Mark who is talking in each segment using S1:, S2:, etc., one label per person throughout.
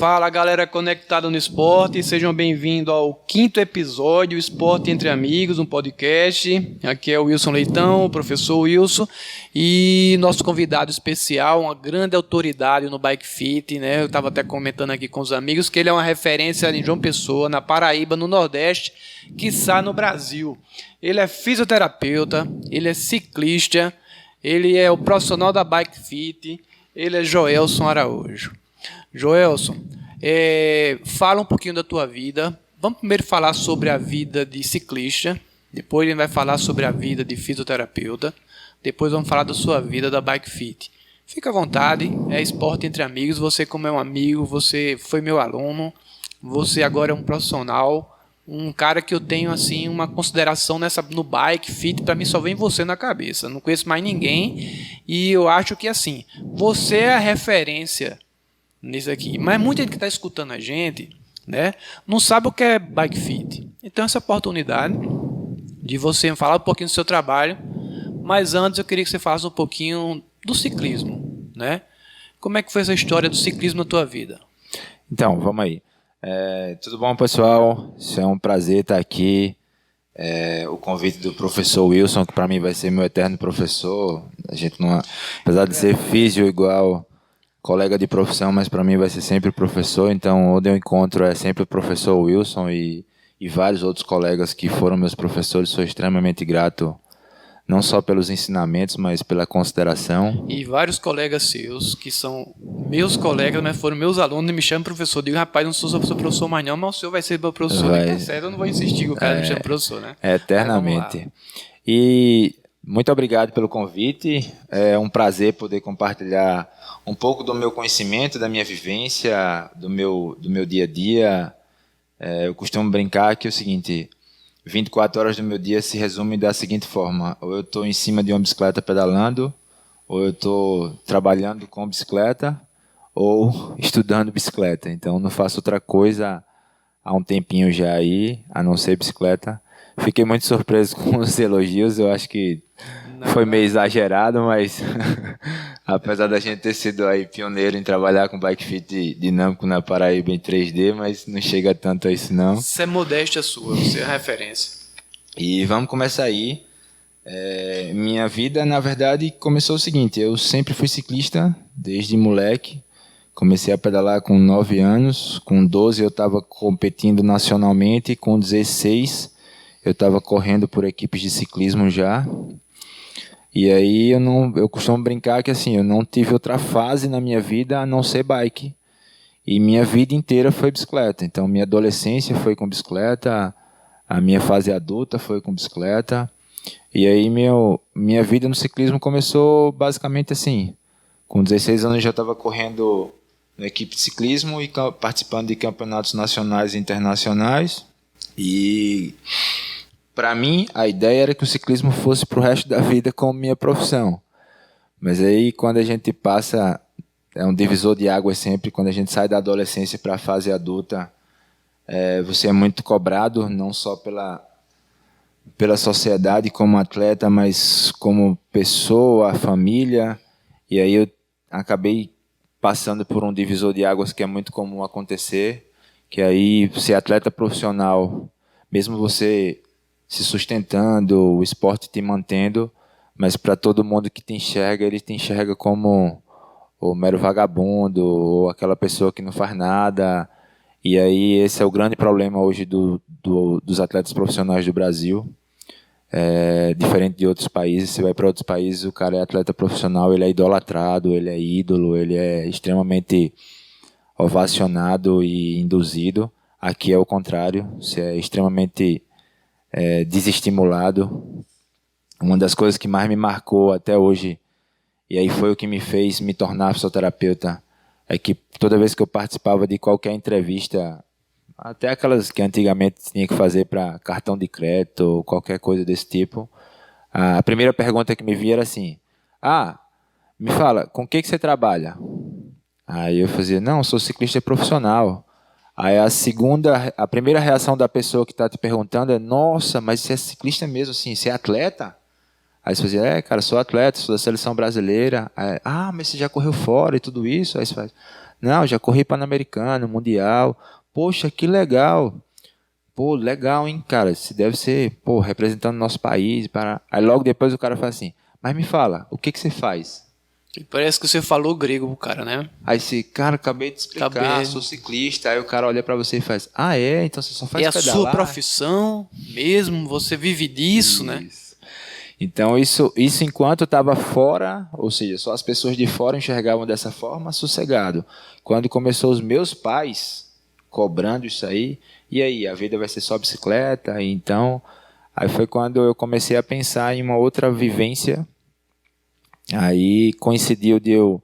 S1: Fala, galera conectada no esporte, sejam bem-vindos ao 5º episódio Esporte Entre Amigos, um podcast. Aqui é o Wilson Leitão, o professor Wilson, e nosso convidado especial, uma grande autoridade no Bike Fit, né? Eu estava até comentando aqui com os amigos que ele é uma referência em João Pessoa, na Paraíba, no Nordeste, quiçá no Brasil. Ele é fisioterapeuta, ele é ciclista, ele é o profissional da Bike Fit, ele é Joelson Araújo. Joelson, fala um pouquinho da tua vida. Vamos primeiro falar sobre a vida de ciclista, depois ele vai falar sobre a vida de fisioterapeuta, depois vamos falar da sua vida da Bike Fit. Fica à vontade, é esporte entre amigos, você como é um amigo, você foi meu aluno, você agora é um profissional, um cara que eu tenho assim uma consideração no Bike Fit, para mim só vem você na cabeça, não conheço mais ninguém e eu acho que assim, você é a referência nisso aqui, mas muita gente que está escutando a gente, né, não sabe o que é Bike Fit. Então essa oportunidade de você falar um pouquinho do seu trabalho, mas antes eu queria que você falasse um pouquinho do ciclismo, né? Como é que foi essa história do ciclismo na tua vida?
S2: Então, vamos aí. Tudo bom, pessoal? Isso é um prazer estar aqui. O convite do professor Wilson, que para mim vai ser meu eterno professor. A gente não, apesar de ser físio igual colega de profissão, mas para mim vai ser sempre o professor. Então, onde eu encontro é sempre o professor Wilson e vários outros colegas que foram meus professores. Sou extremamente grato, não só pelos ensinamentos, mas pela consideração.
S1: E vários colegas seus, que são meus colegas, mas foram meus alunos, e me chamam professor. Eu digo, rapaz, não sou seu professor mais não, mas o senhor vai ser meu professor. Tá certo, eu não vou insistir que o cara me chame professor, né?
S2: Eternamente. E muito obrigado pelo convite. É um prazer poder compartilhar um pouco do meu conhecimento, da minha vivência, do meu dia a dia. Eu costumo brincar que é o seguinte: 24 horas do meu dia se resumem da seguinte forma: ou eu estou em cima de uma bicicleta pedalando, ou eu estou trabalhando com bicicleta, ou estudando bicicleta. Então não faço outra coisa há um tempinho já aí, a não ser bicicleta. Fiquei muito surpreso com os elogios, eu acho que foi meio exagerado, mas apesar da gente ter sido aí pioneiro em trabalhar com Bike Fit dinâmico na Paraíba em 3D, mas não chega tanto a isso não.
S1: Isso é modéstia sua, você é a referência.
S2: E vamos começar aí. Minha vida, na verdade, começou o seguinte: eu sempre fui ciclista, desde moleque. Comecei a pedalar com 9 anos, com 12 eu estava competindo nacionalmente, com 16 eu estava correndo por equipes de ciclismo já. E aí eu costumo brincar que assim, eu não tive outra fase na minha vida a não ser bike. E minha vida inteira foi bicicleta. Então minha adolescência foi com bicicleta, a minha fase adulta foi com bicicleta. E aí minha vida no ciclismo começou basicamente assim. Com 16 anos eu já estava correndo na equipe de ciclismo e participando de campeonatos nacionais e internacionais. E para mim, a ideia era que o ciclismo fosse para o resto da vida como minha profissão. Mas aí, quando a gente passa, é um divisor de águas sempre, quando a gente sai da adolescência para a fase adulta, você é muito cobrado, não só pela sociedade como atleta, mas como pessoa, família. E aí eu acabei passando por um divisor de águas que é muito comum acontecer, que aí ser atleta profissional, mesmo você se sustentando, o esporte te mantendo, mas para todo mundo que te enxerga, ele te enxerga como o mero vagabundo, ou aquela pessoa que não faz nada. E aí esse é o grande problema hoje dos atletas profissionais do Brasil. Diferente de outros países, você vai para outros países, o cara é atleta profissional, ele é idolatrado, ele é ídolo, ele é extremamente ovacionado e induzido. Aqui é o contrário, você é extremamente desestimulado. Uma das coisas que mais me marcou até hoje, e aí foi o que me fez me tornar fisioterapeuta, é que toda vez que eu participava de qualquer entrevista, até aquelas que antigamente tinha que fazer para cartão de crédito ou qualquer coisa desse tipo, a primeira pergunta que me via era assim: me fala, com o que você trabalha? Aí eu fazia: não, sou ciclista profissional. Aí a primeira reação da pessoa que está te perguntando é: nossa, mas você é ciclista mesmo, assim, você é atleta? Aí você fazia, cara, sou atleta, sou da seleção brasileira. Aí, mas você já correu fora e tudo isso? Aí você faz, não, já corri Pan-Americano, Mundial. Poxa, que legal. Pô, legal, hein, cara? Você deve ser, pô, representando o nosso país. Aí logo depois o cara fala assim, mas me fala, o que você faz?
S1: E parece que você falou grego pro cara, né?
S2: Aí você, cara, acabei de explicar, sou ciclista. Aí o cara olha pra você e faz, então você só faz pedalar?
S1: É a sua profissão mesmo? Você vive disso, né?
S2: Então isso enquanto eu estava fora, ou seja, só as pessoas de fora enxergavam dessa forma, sossegado. Quando começou os meus pais cobrando isso aí, e aí, a vida vai ser só bicicleta? Então, aí foi quando eu comecei a pensar em uma outra vivência. Aí coincidiu de eu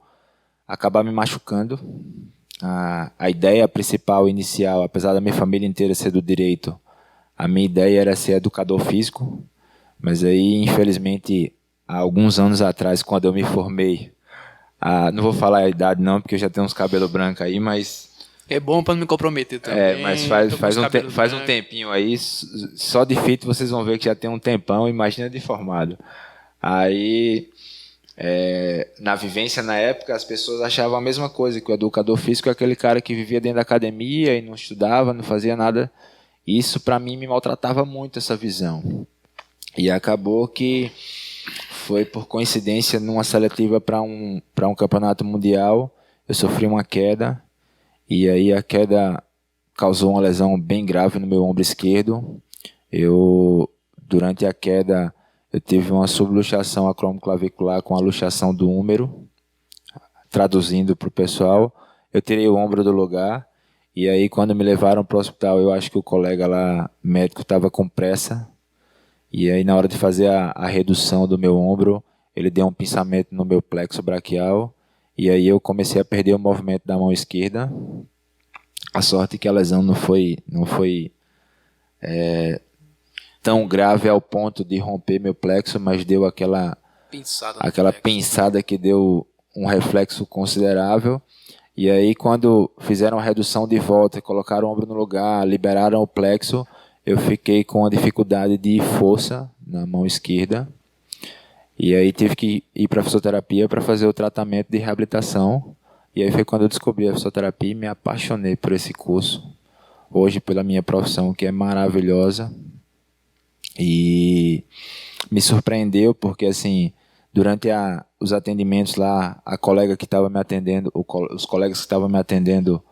S2: acabar me machucando. A ideia principal, inicial, apesar da minha família inteira ser do direito, a minha ideia era ser educador físico. Mas aí, infelizmente, há alguns anos atrás, quando eu me formei, não vou falar a idade não, porque eu já tenho uns cabelos brancos aí, mas...
S1: É bom para não me comprometer também.
S2: Mas faz um tempinho aí, só de fito vocês vão ver que já tem um tempão, imagina de formado. Aí, na vivência na época, as pessoas achavam a mesma coisa, que o educador físico é aquele cara que vivia dentro da academia e não estudava, não fazia nada. Isso, para mim, me maltratava muito, essa visão. E acabou que foi por coincidência numa seletiva para um campeonato mundial, eu sofri uma queda, e aí a queda causou uma lesão bem grave no meu ombro esquerdo. Durante a queda, eu tive uma subluxação acromioclavicular com a luxação do húmero. Traduzindo para o pessoal, eu tirei o ombro do lugar, e aí quando me levaram para o hospital, eu acho que o colega lá, médico, estava com pressa. E aí, na hora de fazer a redução do meu ombro, ele deu um pinçamento no meu plexo braquial. E aí eu comecei a perder o movimento da mão esquerda. A sorte é que a lesão não foi tão grave ao ponto de romper meu plexo, mas deu aquela pinçada que deu um reflexo considerável. E aí, quando fizeram a redução de volta e colocaram o ombro no lugar, liberaram o plexo, eu fiquei com a dificuldade de força na mão esquerda. E aí tive que ir para a fisioterapia para fazer o tratamento de reabilitação. E aí foi quando eu descobri a fisioterapia e me apaixonei por esse curso. Hoje, pela minha profissão, que é maravilhosa. E me surpreendeu porque, assim, durante os atendimentos lá, a colega que estava me atendendo, os colegas que estavam me atendendo,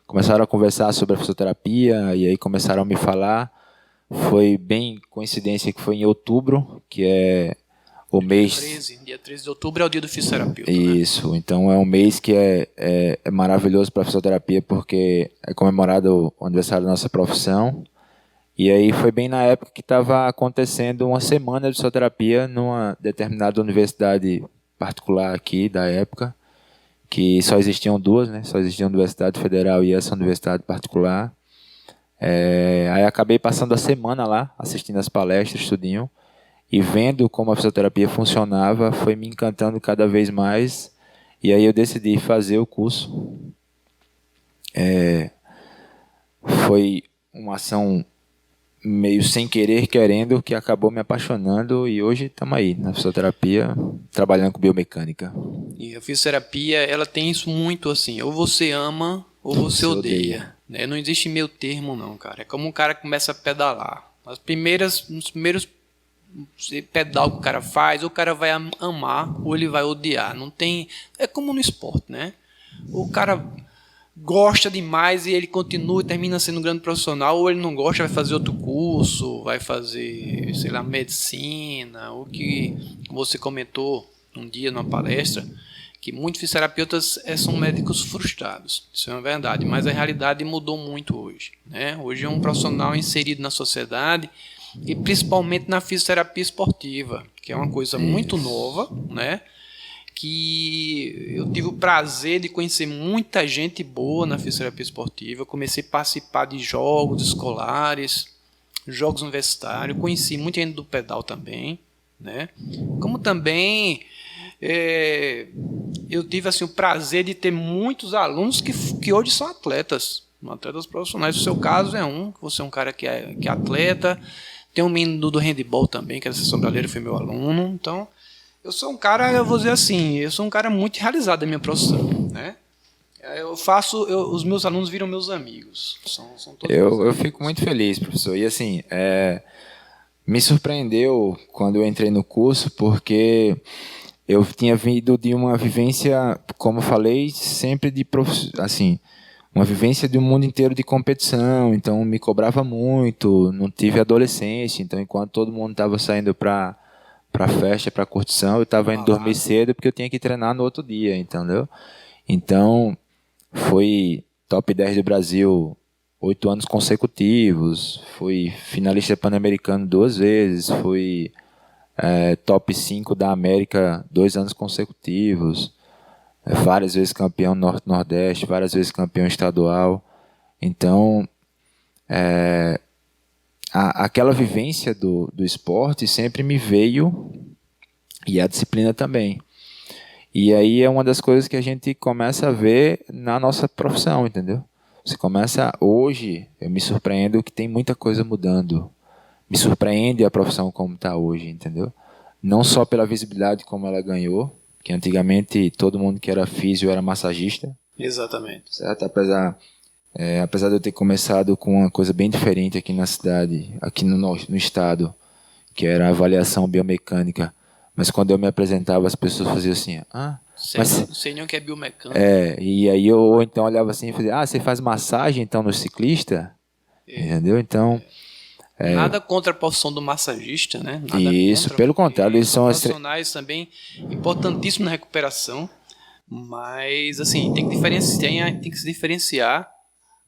S2: começaram a conversar sobre a fisioterapia e aí começaram a me falar. Foi bem coincidência que foi em outubro, que é o mês...
S1: Dia 13 de outubro é o dia do fisioterapeuta.
S2: Isso, né? Então é um mês que é maravilhoso para a fisioterapia, porque é comemorado o aniversário da nossa profissão. E aí foi bem na época que estava acontecendo uma semana de fisioterapia numa determinada universidade particular aqui da época, que só existiam duas, né? Só existia a Universidade Federal e essa universidade particular. Aí acabei passando a semana lá, assistindo as palestras, tudinho, e vendo como a fisioterapia funcionava, foi me encantando cada vez mais, e aí eu decidi fazer o curso. Foi uma ação meio sem querer, querendo, que acabou me apaixonando, e hoje estamos aí, na fisioterapia, trabalhando com biomecânica.
S1: E a fisioterapia, ela tem isso muito assim, ou você ama, ou você odeia. Né? Não existe meio termo não, cara. É como um cara que começa a pedalar. Nos primeiros pedal que o cara faz, ou o cara vai amar, ou ele vai odiar. Não tem... É como no esporte, né? O cara gosta demais e ele continua e termina sendo um grande profissional, ou ele não gosta, vai fazer outro curso, vai fazer, sei lá, medicina, o que você comentou um dia numa palestra, que muitos fisioterapeutas são médicos frustrados. Isso é uma verdade, mas a realidade mudou muito hoje. Né? Hoje é um profissional inserido na sociedade e principalmente na fisioterapia esportiva, que é uma coisa muito nova, né? Que eu tive o prazer de conhecer muita gente boa na fisioterapia esportiva. Eu comecei a participar de jogos escolares, jogos universitários, conheci muita gente do pedal também, né? Como também... eu tive assim, o prazer de ter muitos alunos que hoje são atletas profissionais. O seu caso é que você é um cara que é atleta, Tem um menino do handball também, que era sessão brasileira, foi meu aluno. Então, eu sou um cara, eu vou dizer assim, eu sou um cara muito realizado da minha profissão, né? Os meus alunos viram meus amigos. São todos
S2: eu fico muito feliz, professor. E assim, me surpreendeu quando eu entrei no curso, porque eu tinha vindo de uma vivência, como eu falei, sempre assim, uma vivência de um mundo inteiro de competição. Então, me cobrava muito, não tive adolescência. Então, enquanto todo mundo estava saindo para festa, para curtição, eu estava indo dormir cedo porque eu tinha que treinar no outro dia, entendeu? Então, fui top 10 do Brasil 8 anos consecutivos, fui finalista pan-americano 2 vezes, fui top 5 da América 2 anos consecutivos, várias vezes campeão Norte-Nordeste, várias vezes campeão estadual. Então, aquela vivência do esporte sempre me veio, e a disciplina também. E aí é uma das coisas que a gente começa a ver na nossa profissão, entendeu? Você começa hoje, eu me surpreendo que tem muita coisa mudando. Me surpreende a profissão como está hoje, entendeu? Não só pela visibilidade como ela ganhou, que antigamente todo mundo que era físio era massagista.
S1: Exatamente.
S2: Certo? Apesar de eu ter começado com uma coisa bem diferente aqui na cidade, aqui no estado, que era a avaliação biomecânica. Mas quando eu me apresentava, as pessoas faziam assim,
S1: Não sei nem o que é biomecânica.
S2: E aí eu então olhava assim e fazia, você faz massagem então no ciclista? Entendeu? Então...
S1: Nada contra a profissão do massagista, né? Nada
S2: isso,
S1: contra,
S2: pelo contrário, eles são
S1: profissionais também importantíssimos na recuperação, mas assim, tem que se diferenciar,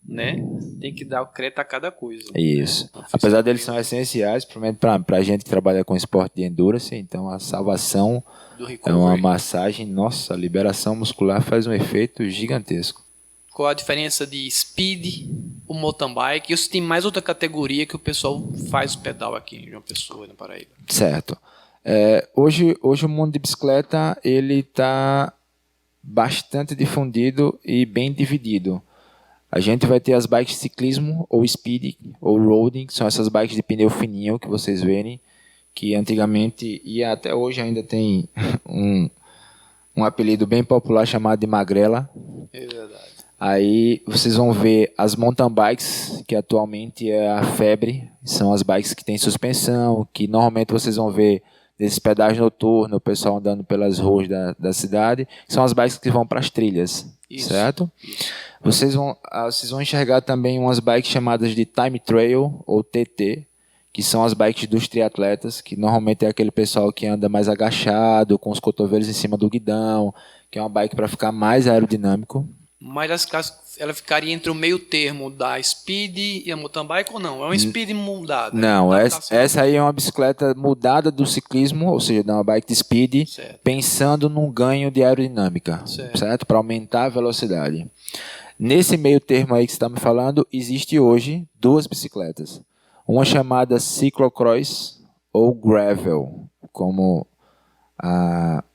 S1: né? Tem que dar o crédito a cada coisa.
S2: Isso. Né? Apesar deles são essenciais, principalmente para a gente que trabalha com esporte de endurance, então a salvação é uma massagem, nossa, a liberação muscular faz um efeito gigantesco.
S1: Qual a diferença de speed, o mountain bike? Isso tem mais outra categoria que o pessoal faz o pedal aqui em João Pessoa, na Paraíba.
S2: Certo. Hoje o mundo de bicicleta ele está bastante difundido e bem dividido. A gente vai ter as bikes de ciclismo, ou speed, ou roading, que são essas bikes de pneu fininho que vocês verem, que antigamente, e até hoje ainda tem um apelido bem popular chamado de magrela.
S1: É verdade.
S2: Aí vocês vão ver as mountain bikes, que atualmente é a febre, são as bikes que têm suspensão, que normalmente vocês vão ver desses pedais noturnos, o pessoal andando pelas ruas da cidade, são as bikes que vão para as trilhas, certo? Isso. Vocês vão enxergar também umas bikes chamadas de time trail, ou TT, que são as bikes dos triatletas, que normalmente é aquele pessoal que anda mais agachado, com os cotovelos em cima do guidão, que é uma bike para ficar mais aerodinâmico.
S1: Mas ela ficaria entre o meio termo da speed e a mountain bike ou não? É uma speed mudada?
S2: Não, essa aí é uma bicicleta mudada do ciclismo, ou seja, uma bike de speed, certo, pensando num ganho de aerodinâmica, certo? Para aumentar a velocidade. Nesse meio termo aí que você está me falando, existe hoje 2 bicicletas. Uma chamada cyclocross ou gravel, como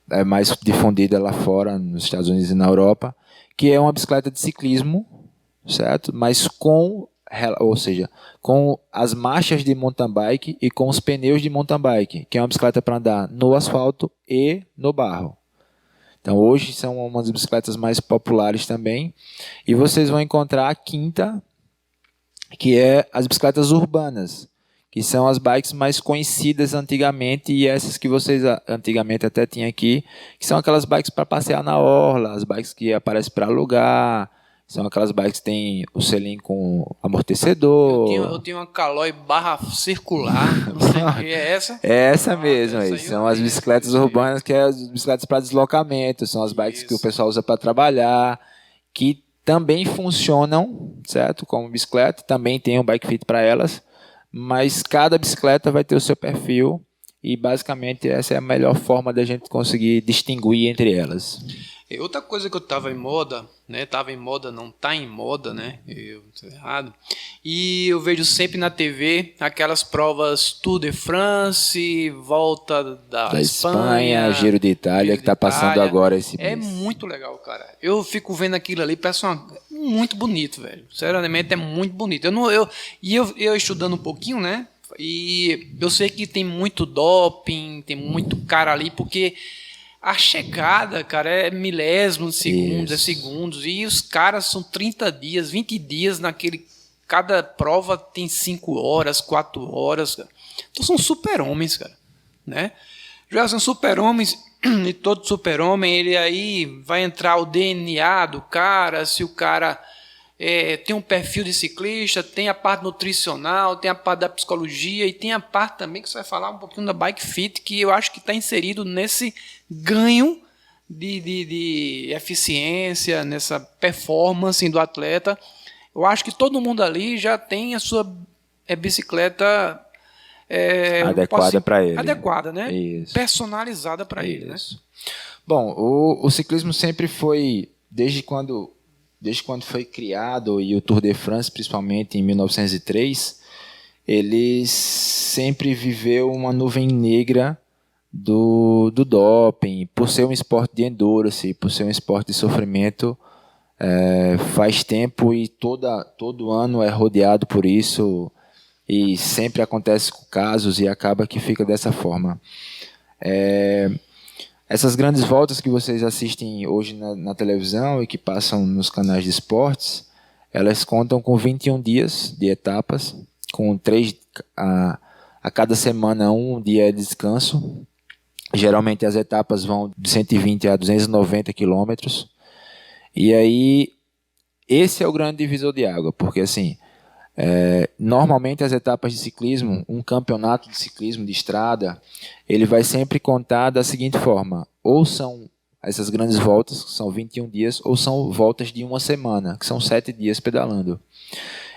S2: é mais difundida lá fora, nos Estados Unidos e na Europa, que é uma bicicleta de ciclismo, certo? Mas com as marchas de mountain bike e com os pneus de mountain bike, que é uma bicicleta para andar no asfalto e no barro. Então hoje são umas bicicletas mais populares também. E vocês vão encontrar a quinta, que é as bicicletas urbanas, que são as bikes mais conhecidas antigamente, e essas que vocês antigamente até tinham aqui, que são aquelas bikes para passear na orla, as bikes que aparecem para alugar, são aquelas bikes que tem o selim com amortecedor.
S1: Eu tenho uma Caloi barra circular, não sei o que é essa.
S2: É essa mesmo, aí. São as bicicletas urbanas, que é as bicicletas para deslocamento, são as bikes que o pessoal usa para trabalhar, que também funcionam, certo? Como bicicleta, também tem um bike fit para elas, mas cada bicicleta vai ter o seu perfil e basicamente essa é a melhor forma da gente conseguir distinguir entre elas.
S1: Outra coisa que eu tava em moda, né? Tava em moda, não tá em moda, né? Eu tô errado. E eu vejo sempre na TV aquelas provas Tour de France, volta da Espanha,
S2: Giro de Itália, que tá passando agora esse mês.
S1: É muito legal, cara. Eu fico vendo aquilo ali, parece muito bonito, velho. Sinceramente, é muito bonito. Eu estudando um pouquinho, né? E eu sei que tem muito doping, tem muito cara ali, porque a chegada, cara, é milésimos de segundos, é segundos. E os caras são 30 dias, 20 dias naquele... Cada prova tem 5 horas, 4 horas, cara. Então são super-homens, cara, né? Já são super-homens, e todo super-homem, ele aí vai entrar o DNA do cara, se o cara tem um perfil de ciclista, tem a parte nutricional, tem a parte da psicologia e tem a parte também que você vai falar um pouquinho da Bike Fit, que eu acho que está inserido nesse ganho de eficiência, nessa performance do atleta. Eu acho que todo mundo ali já tem a sua bicicleta
S2: adequada para ele.
S1: Adequada, né?
S2: Isso.
S1: Personalizada para ele, né?
S2: Bom, o ciclismo sempre foi, desde quando foi criado, e o Tour de France, principalmente em 1903, ele sempre viveu uma nuvem negra do doping, por ser um esporte de endurance, por ser um esporte de sofrimento. Faz tempo e todo ano é rodeado por isso, e sempre acontece casos e acaba que fica dessa forma. Essas grandes voltas que vocês assistem hoje na televisão e que passam nos canais de esportes, elas contam com 21 dias de etapas, com 3 a cada semana, um dia de descanso. Geralmente as etapas vão de 120 a 290 quilômetros. E aí, esse é o grande divisor de água, porque assim, normalmente as etapas de ciclismo, um campeonato de ciclismo de estrada, ele vai sempre contar da seguinte forma: ou são essas grandes voltas, que são 21 dias, ou são voltas de uma semana, que são 7 dias pedalando.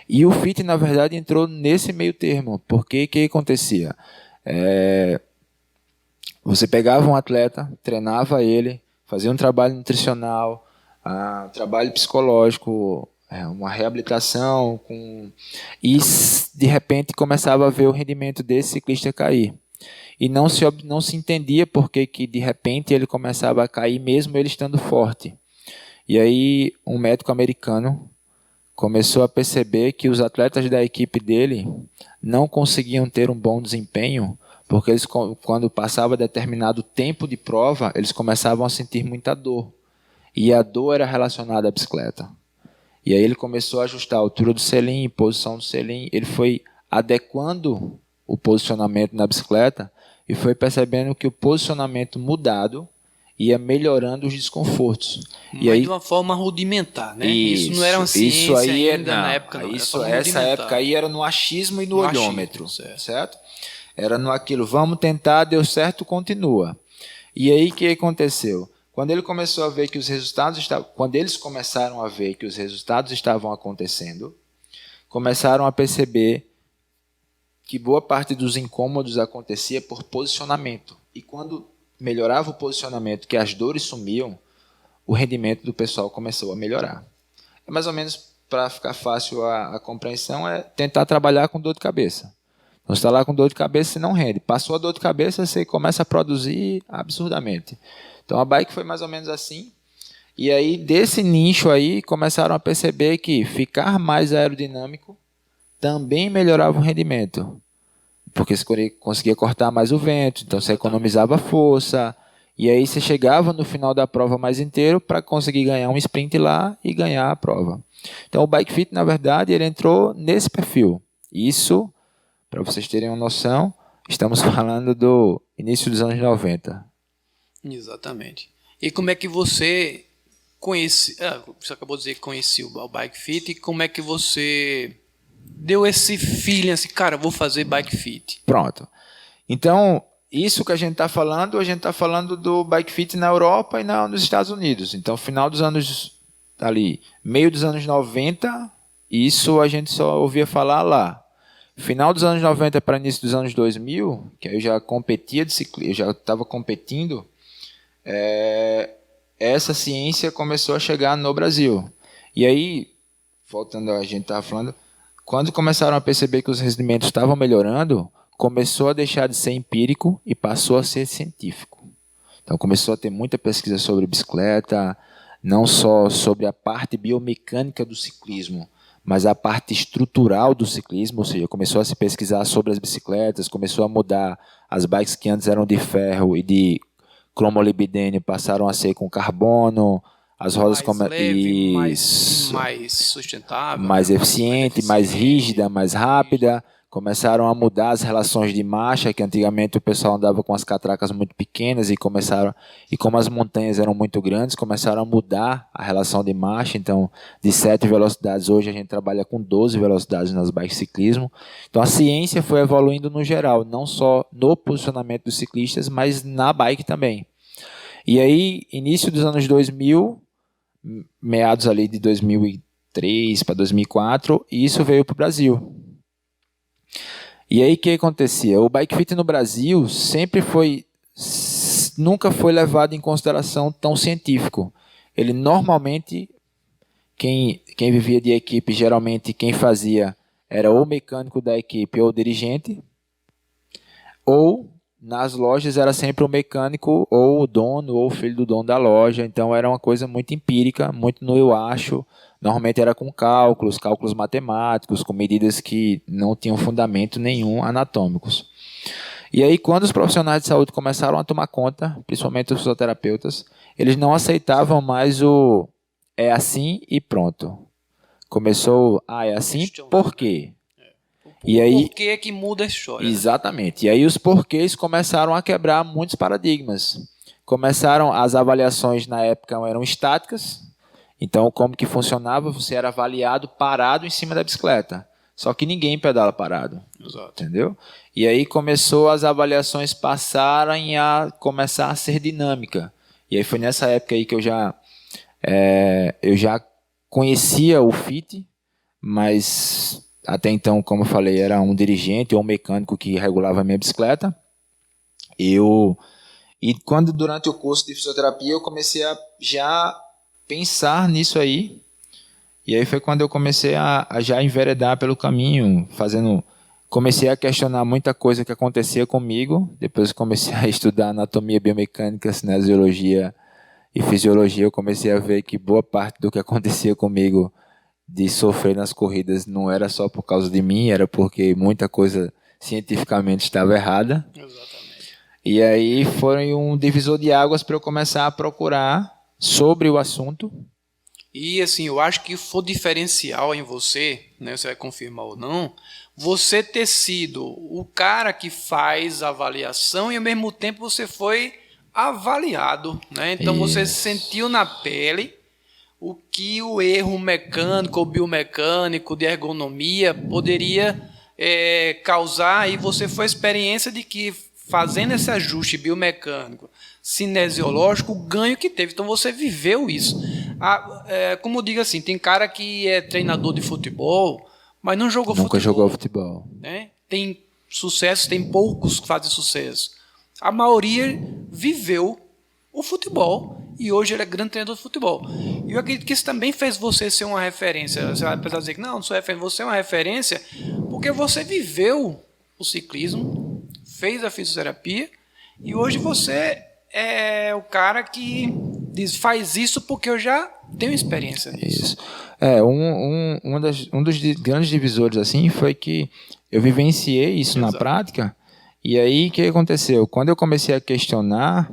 S2: E o FIT, na verdade, entrou nesse meio termo, porque o que acontecia? Você pegava um atleta, treinava ele, fazia um trabalho nutricional, trabalho psicológico, uma reabilitação, e de repente começava a ver o rendimento desse ciclista cair. E não se entendia por que de repente ele começava a cair mesmo ele estando forte. E aí um médico americano começou a perceber que os atletas da equipe dele não conseguiam ter um bom desempenho, porque eles, quando passava determinado tempo de prova, eles começavam a sentir muita dor. E a dor era relacionada à bicicleta. E aí ele começou a ajustar a altura do selim, posição do selim. Ele foi adequando o posicionamento na bicicleta e foi percebendo que o posicionamento mudado ia melhorando os desconfortos.
S1: Mas aí, de uma forma rudimentar, né? Isso não era uma ciência ainda na época. Não.
S2: Essa época aí era no achismo e no olhômetro. Certo? Era no aquilo, vamos tentar, deu certo, continua. E aí o que aconteceu? Quando ele começou a ver que os resultados quando eles começaram a ver que os resultados estavam acontecendo, começaram a perceber que boa parte dos incômodos acontecia por posicionamento. E quando melhorava o posicionamento, que as dores sumiam, o rendimento do pessoal começou a melhorar. É mais ou menos, para ficar fácil a compreensão, é tentar trabalhar com dor de cabeça. Então, você está lá com dor de cabeça, você não rende. Passou a dor de cabeça, você começa a produzir absurdamente. Então, a bike foi mais ou menos assim. E aí, desse nicho aí, começaram a perceber que ficar mais aerodinâmico também melhorava o rendimento. Porque você conseguia cortar mais o vento, então você economizava força. E aí você chegava no final da prova mais inteiro para conseguir ganhar um sprint lá e ganhar a prova. Então, o Bike Fit, na verdade, ele entrou nesse perfil. Isso, para vocês terem uma noção, estamos falando do início dos anos 90.
S1: Exatamente. E como é que você conhece? Você acabou de dizer que conhecia o Bike Fit. E como é que você deu esse feeling assim, cara, vou fazer Bike Fit?
S2: Pronto. Então, isso que a gente está falando do Bike Fit na Europa e nos Estados Unidos. Então, final dos anos, meio dos anos 90, isso a gente só ouvia falar lá. Final dos anos 90 para início dos anos 2000, que eu já competia de ciclismo, eu já estava competindo, essa ciência começou a chegar no Brasil. E aí, voltando a gente estava falando, quando começaram a perceber que os rendimentos estavam melhorando, começou a deixar de ser empírico e passou a ser científico. Então começou a ter muita pesquisa sobre bicicleta, não só sobre a parte biomecânica do ciclismo, mas a parte estrutural do ciclismo, ou seja, começou a se pesquisar sobre as bicicletas, começou a mudar, as bikes que antes eram de ferro e de cromolibdênio passaram a ser com carbono, as rodas
S1: Mais leve,
S2: Isso.
S1: mais sustentável,
S2: mais
S1: né?
S2: eficiente, mais rígida, mais rápida. Começaram a mudar as relações de marcha, que antigamente o pessoal andava com as catracas muito pequenas e como as montanhas eram muito grandes, começaram a mudar a relação de marcha. Então, de 7 velocidades, hoje a gente trabalha com 12 velocidades nas bikes de ciclismo. Então, a ciência foi evoluindo no geral, não só no posicionamento dos ciclistas, mas na bike também. E aí, início dos anos 2000, meados ali de 2003 para 2004, e isso veio para o Brasil. E aí o que acontecia? O bike fit no Brasil nunca foi levado em consideração tão científico. Ele normalmente, quem vivia de equipe, geralmente quem fazia era ou o mecânico da equipe ou o dirigente, ou nas lojas era sempre o mecânico ou o dono ou o filho do dono da loja. Então era uma coisa muito empírica, muito no eu acho. Normalmente era com cálculos matemáticos, com medidas que não tinham fundamento nenhum anatômicos. E aí, quando os profissionais de saúde começaram a tomar conta, principalmente os fisioterapeutas, eles não aceitavam mais o é assim e pronto. Começou, é assim, por quê?
S1: E aí, por que que muda a história?
S2: Exatamente. E aí os porquês começaram a quebrar muitos paradigmas. As avaliações na época eram estáticas. Então, como que funcionava? Você era avaliado parado em cima da bicicleta. Só que ninguém pedala parado.
S1: Exato.
S2: Entendeu? E aí as avaliações passarem a começar a ser dinâmica. E aí foi nessa época aí que eu já conhecia o FIT, mas até então, como eu falei, era um dirigente ou um mecânico que regulava a minha bicicleta. Quando durante o curso de fisioterapia eu comecei a já pensar nisso aí, e aí foi quando eu comecei a já enveredar pelo caminho, comecei a questionar muita coisa que acontecia comigo. Depois comecei a estudar anatomia, biomecânica, cinesiologia e fisiologia. Eu comecei a ver que boa parte do que acontecia comigo de sofrer nas corridas não era só por causa de mim, era porque muita coisa cientificamente estava errada.
S1: Exatamente.
S2: E aí foi um divisor de águas para eu começar a procurar sobre o assunto.
S1: E assim, eu acho que foi diferencial em você, né, você vai confirmar ou não, você ter sido o cara que faz a avaliação e ao mesmo tempo você foi avaliado, né? Então você sentiu na pele o que o erro mecânico ou biomecânico de ergonomia poderia causar, e você foi a experiência de que fazendo esse ajuste biomecânico, cinesiológico, o ganho que teve. Então você viveu isso. Como eu digo assim, tem cara que é treinador de futebol, mas não jogou futebol.
S2: Nunca jogou futebol.
S1: Né? Tem sucesso, tem poucos que fazem sucesso. A maioria viveu o futebol e hoje ele é grande treinador de futebol. E eu acredito que isso também fez você ser uma referência. Você vai precisar dizer que não sou referência. Você é uma referência porque você viveu o ciclismo, fez a fisioterapia e hoje você é o cara que diz, faz isso porque eu já tenho experiência nisso.
S2: Isso. Um dos grandes divisores assim foi que eu vivenciei isso na prática. E aí o que aconteceu? Quando eu comecei a questionar,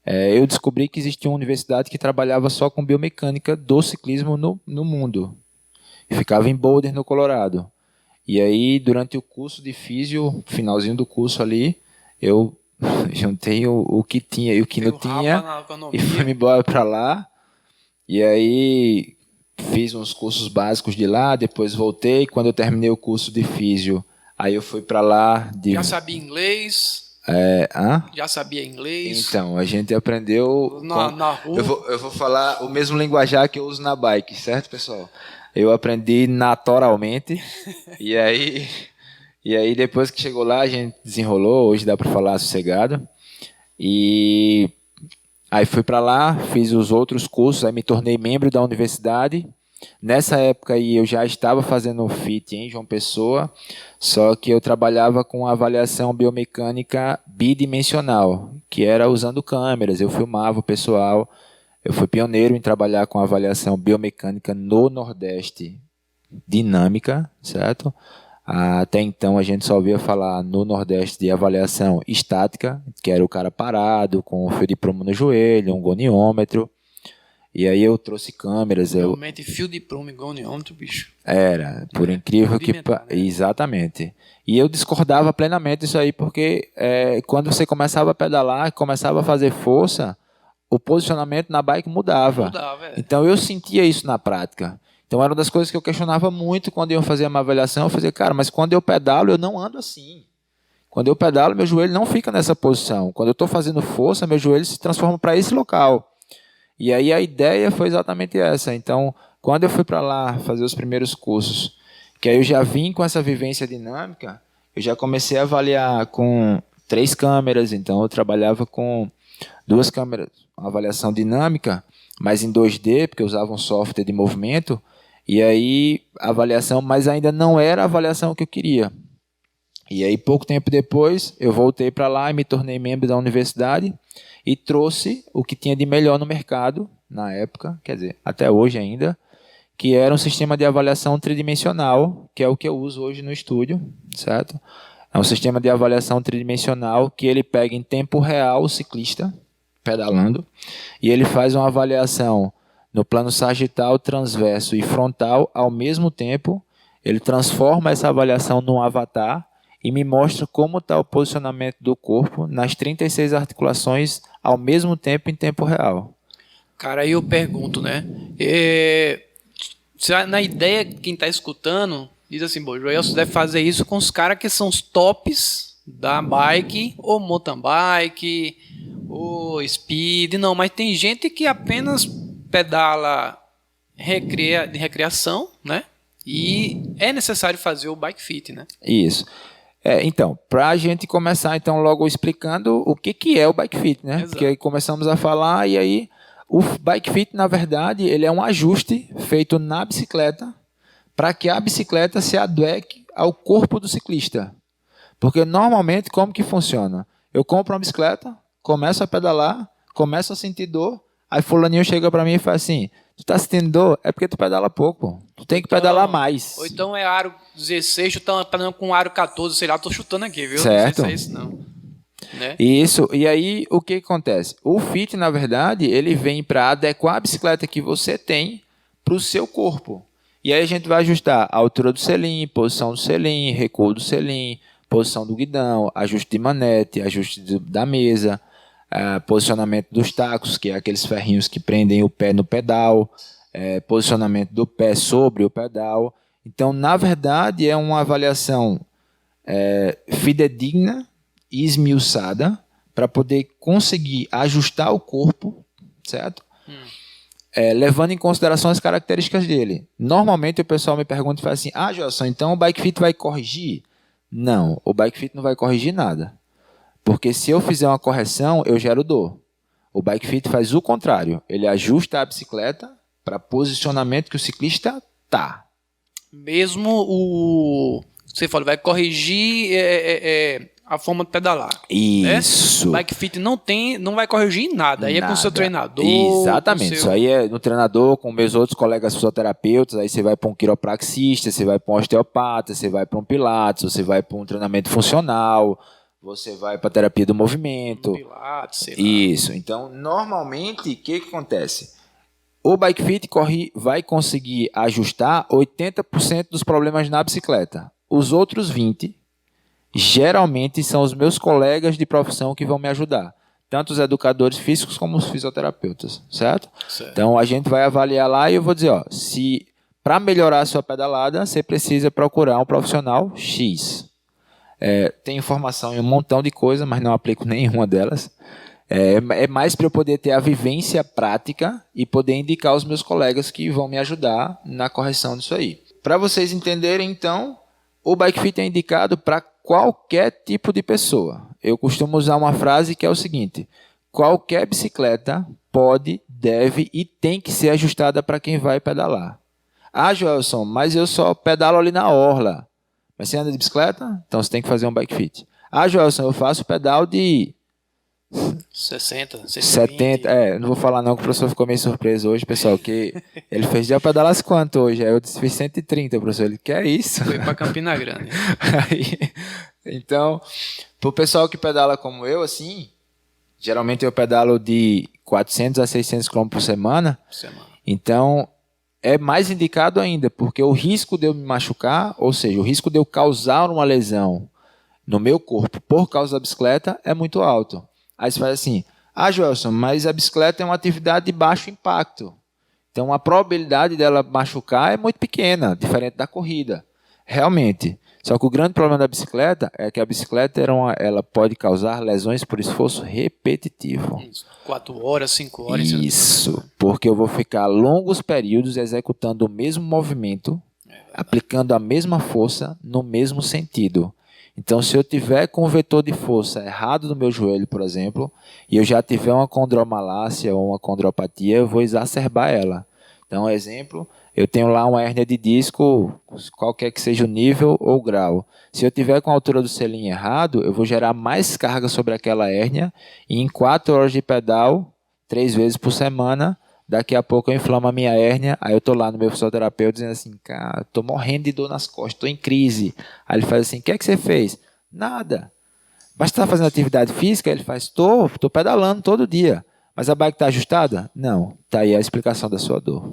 S2: eu descobri que existia uma universidade que trabalhava só com biomecânica do ciclismo no mundo. Ficava em Boulder, no Colorado. E aí, durante o curso de físio, finalzinho do curso ali, eu juntei o que tinha e o que não tinha e fui embora para lá. E aí fiz uns cursos básicos de lá, depois voltei. Quando eu terminei o curso de físio, aí eu fui para lá.
S1: Já sabia inglês? Já sabia inglês?
S2: Então, a gente aprendeu...
S1: Na rua?
S2: Eu vou falar o mesmo linguajar que eu uso na bike, certo, pessoal? Eu aprendi naturalmente. E aí, depois que chegou lá, a gente desenrolou. Hoje dá para falar sossegado. E aí fui para lá, fiz os outros cursos, aí me tornei membro da universidade. Nessa época aí eu já estava fazendo FIT em João Pessoa, só que eu trabalhava com avaliação biomecânica bidimensional, que era usando câmeras, eu filmava o pessoal. Eu fui pioneiro em trabalhar com avaliação biomecânica no Nordeste, dinâmica, certo? Até então a gente só ouvia falar no Nordeste de avaliação estática, que era o cara parado, com um fio de prumo no joelho, um goniômetro. E aí eu trouxe câmeras.
S1: Realmente, fio de prumo e goniômetro, bicho.
S2: Era, por incrível que...
S1: Né?
S2: Exatamente. E eu discordava plenamente disso aí, porque quando você começava a pedalar, começava a fazer força, o posicionamento na bike mudava. Então eu sentia isso na prática. Então era uma das coisas que eu questionava muito quando eu fazia uma avaliação. Eu fazia, cara, mas quando eu pedalo, eu não ando assim. Quando eu pedalo, meu joelho não fica nessa posição. Quando eu estou fazendo força, meu joelho se transforma para esse local. E aí a ideia foi exatamente essa. Então, quando eu fui para lá fazer os primeiros cursos, que aí eu já vim com essa vivência dinâmica, eu já comecei a avaliar com 3 câmeras. Então eu trabalhava com 2 câmeras, uma avaliação dinâmica, mas em 2D, porque eu usava um software de movimento. E aí a avaliação, mas ainda não era a avaliação que eu queria. E aí pouco tempo depois eu voltei para lá e me tornei membro da universidade e trouxe o que tinha de melhor no mercado na época, quer dizer, até hoje ainda, que era um sistema de avaliação tridimensional, que é o que eu uso hoje no estúdio, certo? É um sistema de avaliação tridimensional que ele pega em tempo real o ciclista pedalando e ele faz uma avaliação no plano sagital, transverso e frontal ao mesmo tempo. Ele transforma essa avaliação num avatar e me mostra como está o posicionamento do corpo nas 36 articulações ao mesmo tempo em tempo real.
S1: Cara, aí eu pergunto, né? Na ideia, quem está escutando, diz assim, o Joelson deve fazer isso com os caras que são os tops da bike, ou mountain bike, ou speed. Não, mas tem gente que apenas pedala de recreação, né? E é necessário fazer o bike fit, né?
S2: Isso. Então, para a gente começar então logo explicando o que é o bike fit, né?
S1: Exato.
S2: Porque aí começamos a falar e aí o bike fit, na verdade, ele é um ajuste feito na bicicleta para que a bicicleta se adeque ao corpo do ciclista. Porque normalmente como que funciona? Eu compro uma bicicleta, começo a pedalar, começo a sentir dor, aí fulaninho chega para mim e fala assim, tu tá sentindo dor? É porque tu pedala pouco, tu tem que pedalar mais.
S1: Ou então é aro 16, tu tá pedalando com aro 14, sei lá, tô chutando aqui, viu?
S2: Certo.
S1: Não sei se é isso não. Né?
S2: Isso, e aí o que acontece? O fit, na verdade, ele vem para adequar a bicicleta que você tem para o seu corpo. E aí a gente vai ajustar a altura do selim, posição do selim, recuo do selim, posição do guidão, ajuste de manete, ajuste da mesa, posicionamento dos tacos, que é aqueles ferrinhos que prendem o pé no pedal, posicionamento do pé sobre o pedal. Então, na verdade, é uma avaliação fidedigna e esmiuçada para poder conseguir ajustar o corpo, certo? Levando em consideração as características dele. Normalmente o pessoal me pergunta e fala assim, Joelson, então o bike fit vai corrigir? Não, o bike fit não vai corrigir nada. Porque se eu fizer uma correção, eu gero dor. O bike fit faz o contrário. Ele ajusta a bicicleta para posicionamento que o ciclista tá.
S1: Mesmo você falou, vai corrigir a forma de pedalar.
S2: Isso.
S1: Né? O bike fit não vai corrigir nada. Aí é com o seu treinador.
S2: Exatamente. Isso aí é no treinador, com meus outros colegas fisioterapeutas. Aí você vai para um quiropraxista, você vai para um osteopata, você vai para um pilates, você vai para um treinamento funcional, você vai para terapia do movimento.
S1: Pilates, sei lá.
S2: Isso. Então, normalmente, o que acontece? O bike fit vai conseguir ajustar 80% dos problemas na bicicleta. Os outros 20% geralmente são os meus colegas de profissão que vão me ajudar. Tanto os educadores físicos como os fisioterapeutas, certo? Então a gente vai avaliar lá e eu vou dizer, se para melhorar a sua pedalada, você precisa procurar um profissional X. Tem informação em um montão de coisas, mas não aplico nenhuma delas. É mais para eu poder ter a vivência prática e poder indicar os meus colegas que vão me ajudar na correção disso aí. Para vocês entenderem, então, o bike fit é indicado para qualquer tipo de pessoa. Eu costumo usar uma frase que é o seguinte: qualquer bicicleta pode, deve e tem que ser ajustada para quem vai pedalar. Joelson, mas eu só pedalo ali na orla. Mas você anda de bicicleta? Então você tem que fazer um bike fit. Joelson, eu faço pedal de
S1: 60, 120.
S2: 70, não vou falar não, que o professor ficou meio surpreso hoje, pessoal, que ele fez já pedalasse quanto hoje? Aí eu disse, fiz 130, professor, ele, que é isso?
S1: Foi para Campina Grande.
S2: Aí, então, pro pessoal que pedala como eu, assim, geralmente eu pedalo de 400 a 600 km por semana, então é mais indicado ainda, porque o risco de eu me machucar, ou seja, o risco de eu causar uma lesão no meu corpo por causa da bicicleta é muito alto. Aí você faz assim, Joelson, mas a bicicleta é uma atividade de baixo impacto. Então a probabilidade dela machucar é muito pequena, diferente da corrida. Realmente. Só que o grande problema da bicicleta é que a bicicleta ela pode causar lesões por esforço repetitivo.
S1: 4 horas, 5 horas.
S2: Isso, porque eu vou ficar longos períodos executando o mesmo movimento, aplicando a mesma força no mesmo sentido. Então, se eu tiver com o vetor de força errado no meu joelho, por exemplo, e eu já tiver uma condromalácia ou uma condropatia, eu vou exacerbar ela. Então, exemplo, eu tenho lá uma hérnia de disco, qualquer que seja o nível ou grau. Se eu tiver com a altura do selim errado, eu vou gerar mais carga sobre aquela hérnia e em 4 horas de pedal, 3 vezes por semana, daqui a pouco eu inflamo a minha hérnia, aí eu tô lá no meu fisioterapeuta dizendo assim, cara, tô morrendo de dor nas costas, tô em crise. Aí ele faz assim, o que é que você fez? Nada. Mas você tá fazendo atividade física? Ele faz, tô pedalando todo dia. Mas a bike tá ajustada? Não. Tá aí a explicação da sua dor.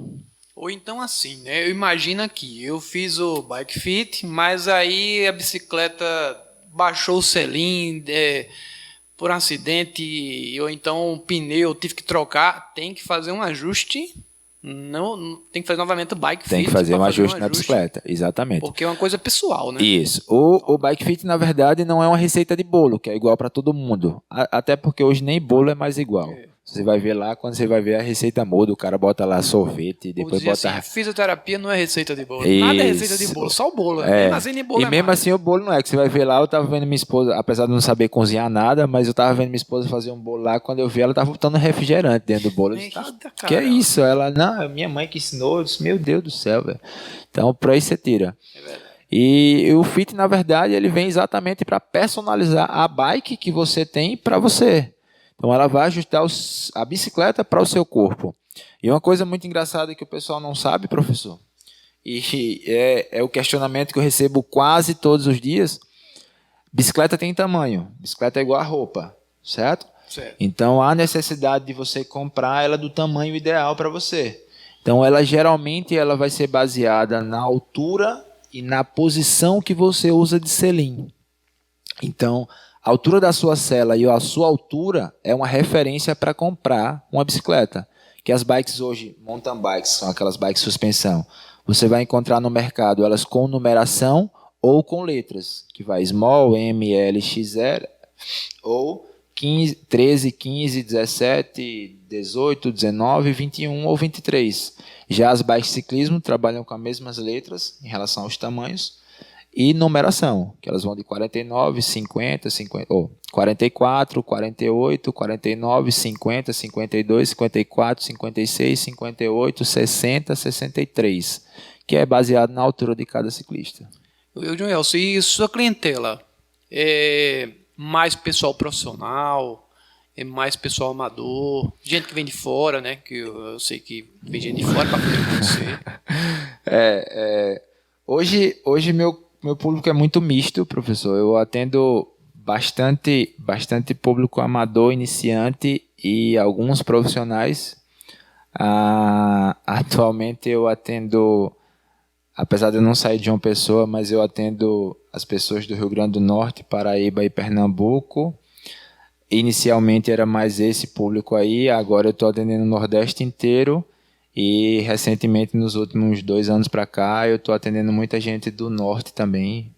S1: Ou então assim, né? Eu imagino aqui, eu fiz o bike fit, mas aí a bicicleta baixou o selim, por um acidente, ou então um pneu, tive que trocar, tem que fazer um ajuste, não tem que fazer novamente o bike fit.
S2: Tem que fazer um ajuste na bicicleta, exatamente.
S1: Porque é uma coisa pessoal, né?
S2: Isso. O bike fit, na verdade, não é uma receita de bolo, que é igual para todo mundo. Até porque hoje nem bolo é mais igual. Você vai ver lá, quando você vai ver a receita muda, o cara bota lá sorvete, depois bota...
S1: Assim, fisioterapia não é receita de bolo.
S2: Isso.
S1: Nada é receita de bolo, só o bolo. Mesmo assim, bolo
S2: e mesmo
S1: mais.
S2: assim o bolo não é, que você vai ver lá, eu tava vendo minha esposa, apesar de não saber cozinhar nada, mas eu tava vendo minha esposa fazer um bolo lá, quando eu vi ela tava botando refrigerante dentro do bolo. Eu disse, que é isso? Ela, não, é minha mãe que ensinou. Eu disse, meu Deus do céu, velho. Então, por aí você tira.
S1: É verdade.
S2: E o fit, na verdade, ele vem exatamente para personalizar a bike que você tem para você. Então, ela vai ajustar a bicicleta para o seu corpo. E uma coisa muito engraçada que o pessoal não sabe, professor, e é o questionamento que eu recebo quase todos os dias, bicicleta tem tamanho, bicicleta é igual a roupa, certo?
S1: Certo.
S2: Então, há necessidade de você comprar ela do tamanho ideal para você. Então, ela geralmente ela vai ser baseada na altura e na posição que você usa de selim. Então, a altura da sua sela e a sua altura é uma referência para comprar uma bicicleta. Que as bikes hoje, mountain bikes, são aquelas bikes suspensão. Você vai encontrar no mercado elas com numeração ou com letras, que vai small, M, L, XL, ou 15, 13, 15, 17, 18, 19, 21 ou 23. Já as bikes de ciclismo trabalham com as mesmas letras em relação aos tamanhos e numeração, que elas vão de 49, 50, 44, 48, 49, 50, 52, 54, 56, 58, 60, 63, que é baseado na altura de cada ciclista.
S1: Joelson, e sua clientela é mais pessoal profissional, é mais pessoal amador, gente que vem de fora, né? Que eu sei que vem gente de fora para fazer com você.
S2: Hoje meu público é muito misto, professor. Eu atendo bastante público amador, iniciante e alguns profissionais. Atualmente eu atendo, apesar de eu não sair de João Pessoa, mas eu atendo as pessoas do Rio Grande do Norte, Paraíba e Pernambuco. Inicialmente era mais esse público aí, agora eu estou atendendo o Nordeste inteiro. E recentemente, nos últimos 2 anos para cá, eu estou atendendo muita gente do norte também,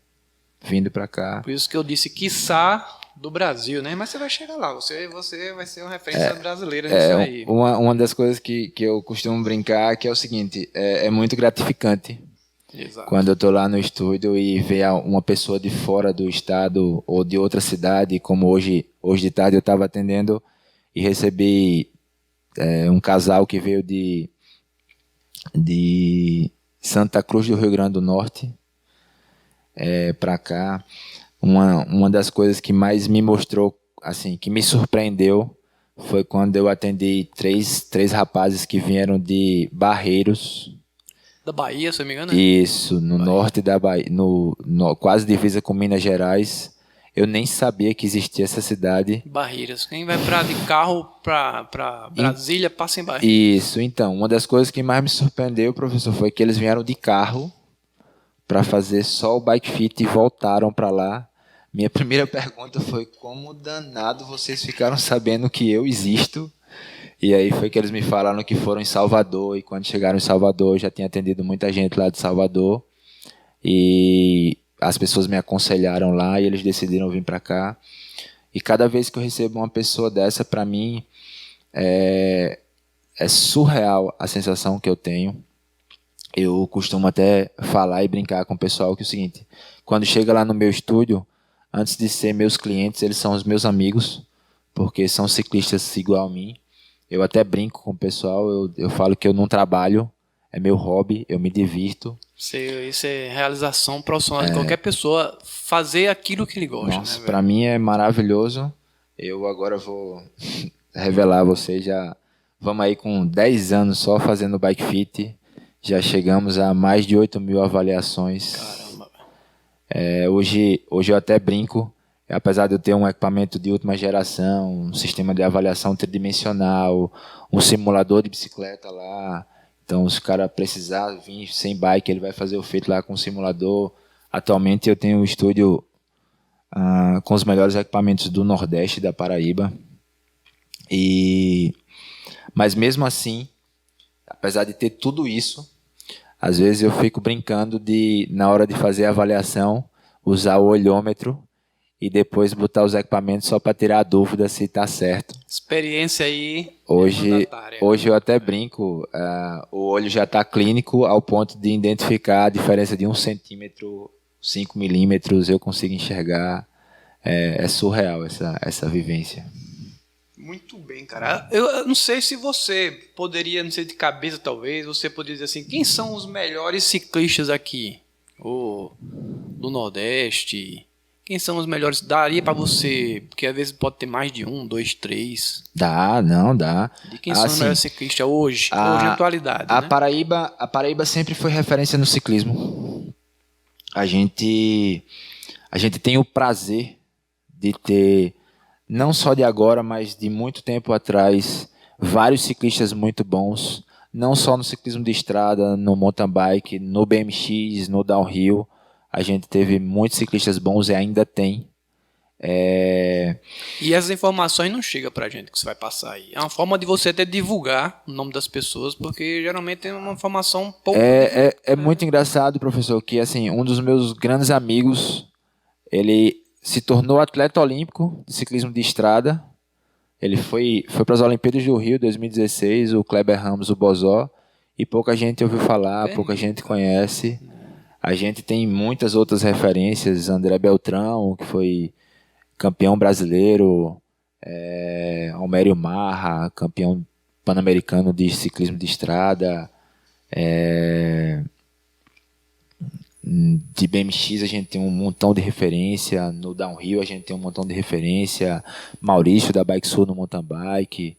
S2: vindo para cá.
S1: Por isso que eu disse, quiçá, do Brasil, né? Mas você vai chegar lá, você vai ser uma referência brasileira nisso aí.
S2: Uma das coisas que eu costumo brincar que é o seguinte, é muito gratificante.
S1: Exato.
S2: Quando eu estou lá no estúdio e ver uma pessoa de fora do estado ou de outra cidade, como hoje de tarde eu estava atendendo e recebi um casal que veio de Santa Cruz do Rio Grande do Norte para cá. Uma das coisas que mais me mostrou assim, que me surpreendeu foi quando eu atendi três rapazes que vieram de Barreiros.
S1: Da Bahia, se eu não me engano, né?
S2: Isso, no norte da Bahia, quase divisa com Minas Gerais. Eu nem sabia que existia essa cidade.
S1: Barreiras. Quem vai de carro para Brasília, passa em Barreiras.
S2: Isso, então, uma das coisas que mais me surpreendeu, professor, foi que eles vieram de carro para fazer só o bike fit e voltaram para lá. Minha primeira pergunta foi: como danado vocês ficaram sabendo que eu existo? E aí foi que eles me falaram que foram em Salvador, e quando chegaram em Salvador, eu já tinha atendido muita gente lá de Salvador, e as pessoas me aconselharam lá e eles decidiram vir para cá. E cada vez que eu recebo uma pessoa dessa, para mim, é surreal a sensação que eu tenho. Eu costumo até falar e brincar com o pessoal que é o seguinte: quando chega lá no meu estúdio, antes de ser meus clientes, eles são os meus amigos, porque são ciclistas igual a mim. Eu até brinco com o pessoal, eu falo que eu não trabalho, é meu hobby, eu me divirto.
S1: Isso é realização profissional de qualquer pessoa, fazer aquilo que ele gosta.
S2: Nossa,
S1: né,
S2: para mim é maravilhoso. Eu agora vou revelar a vocês, já vamos aí com 10 anos só fazendo bike fit, já chegamos a mais de 8.000 avaliações.
S1: Caramba.
S2: Hoje eu até brinco, apesar de eu ter um equipamento de última geração, um sistema de avaliação tridimensional, um simulador de bicicleta lá. Então, se o cara precisar vir sem bike, ele vai fazer o feito lá com o simulador. Atualmente eu tenho um estúdio com os melhores equipamentos do Nordeste, da Paraíba. Mas mesmo assim, apesar de ter tudo isso, às vezes eu fico brincando de, na hora de fazer a avaliação, usar o olhômetro e depois botar os equipamentos só para tirar a dúvida se está certo.
S1: Experiência aí.
S2: Hoje eu até brinco, o olho já está clínico ao ponto de identificar a diferença de 1 centímetro, 5 milímetros, eu consigo enxergar. É surreal essa vivência.
S1: Muito bem, cara. Eu não sei se você poderia, não sei de cabeça talvez, você poderia dizer assim, quem são os melhores ciclistas aqui? Do Nordeste? Quem são os melhores? Daria para você, porque às vezes pode ter mais de 1, 2, 3.
S2: Dá.
S1: De quem são os melhores ciclistas hoje na atualidade,
S2: a
S1: né?
S2: Paraíba sempre foi referência no ciclismo. A gente tem o prazer de ter, não só de agora, mas de muito tempo atrás, vários ciclistas muito bons, não só no ciclismo de estrada, no mountain bike, no BMX, no downhill. A gente teve muitos ciclistas bons e ainda tem.
S1: E as informações não chegam pra gente que você vai passar aí. É uma forma de você até divulgar o nome das pessoas, porque geralmente tem uma informação um pouco...
S2: É muito engraçado, professor, que assim, um dos meus grandes amigos, ele se tornou atleta olímpico de ciclismo de estrada. Ele foi para as Olimpíadas do Rio 2016, o Kleber Ramos, o Bozó, e pouca gente ouviu falar, pouca gente conhece. A gente tem muitas outras referências, André Beltrão, que foi campeão brasileiro, Almério Marra, campeão pan-americano de ciclismo de estrada, de BMX a gente tem um montão de referência, no downhill a gente tem um montão de referência, Maurício da Bike Sul no mountain bike.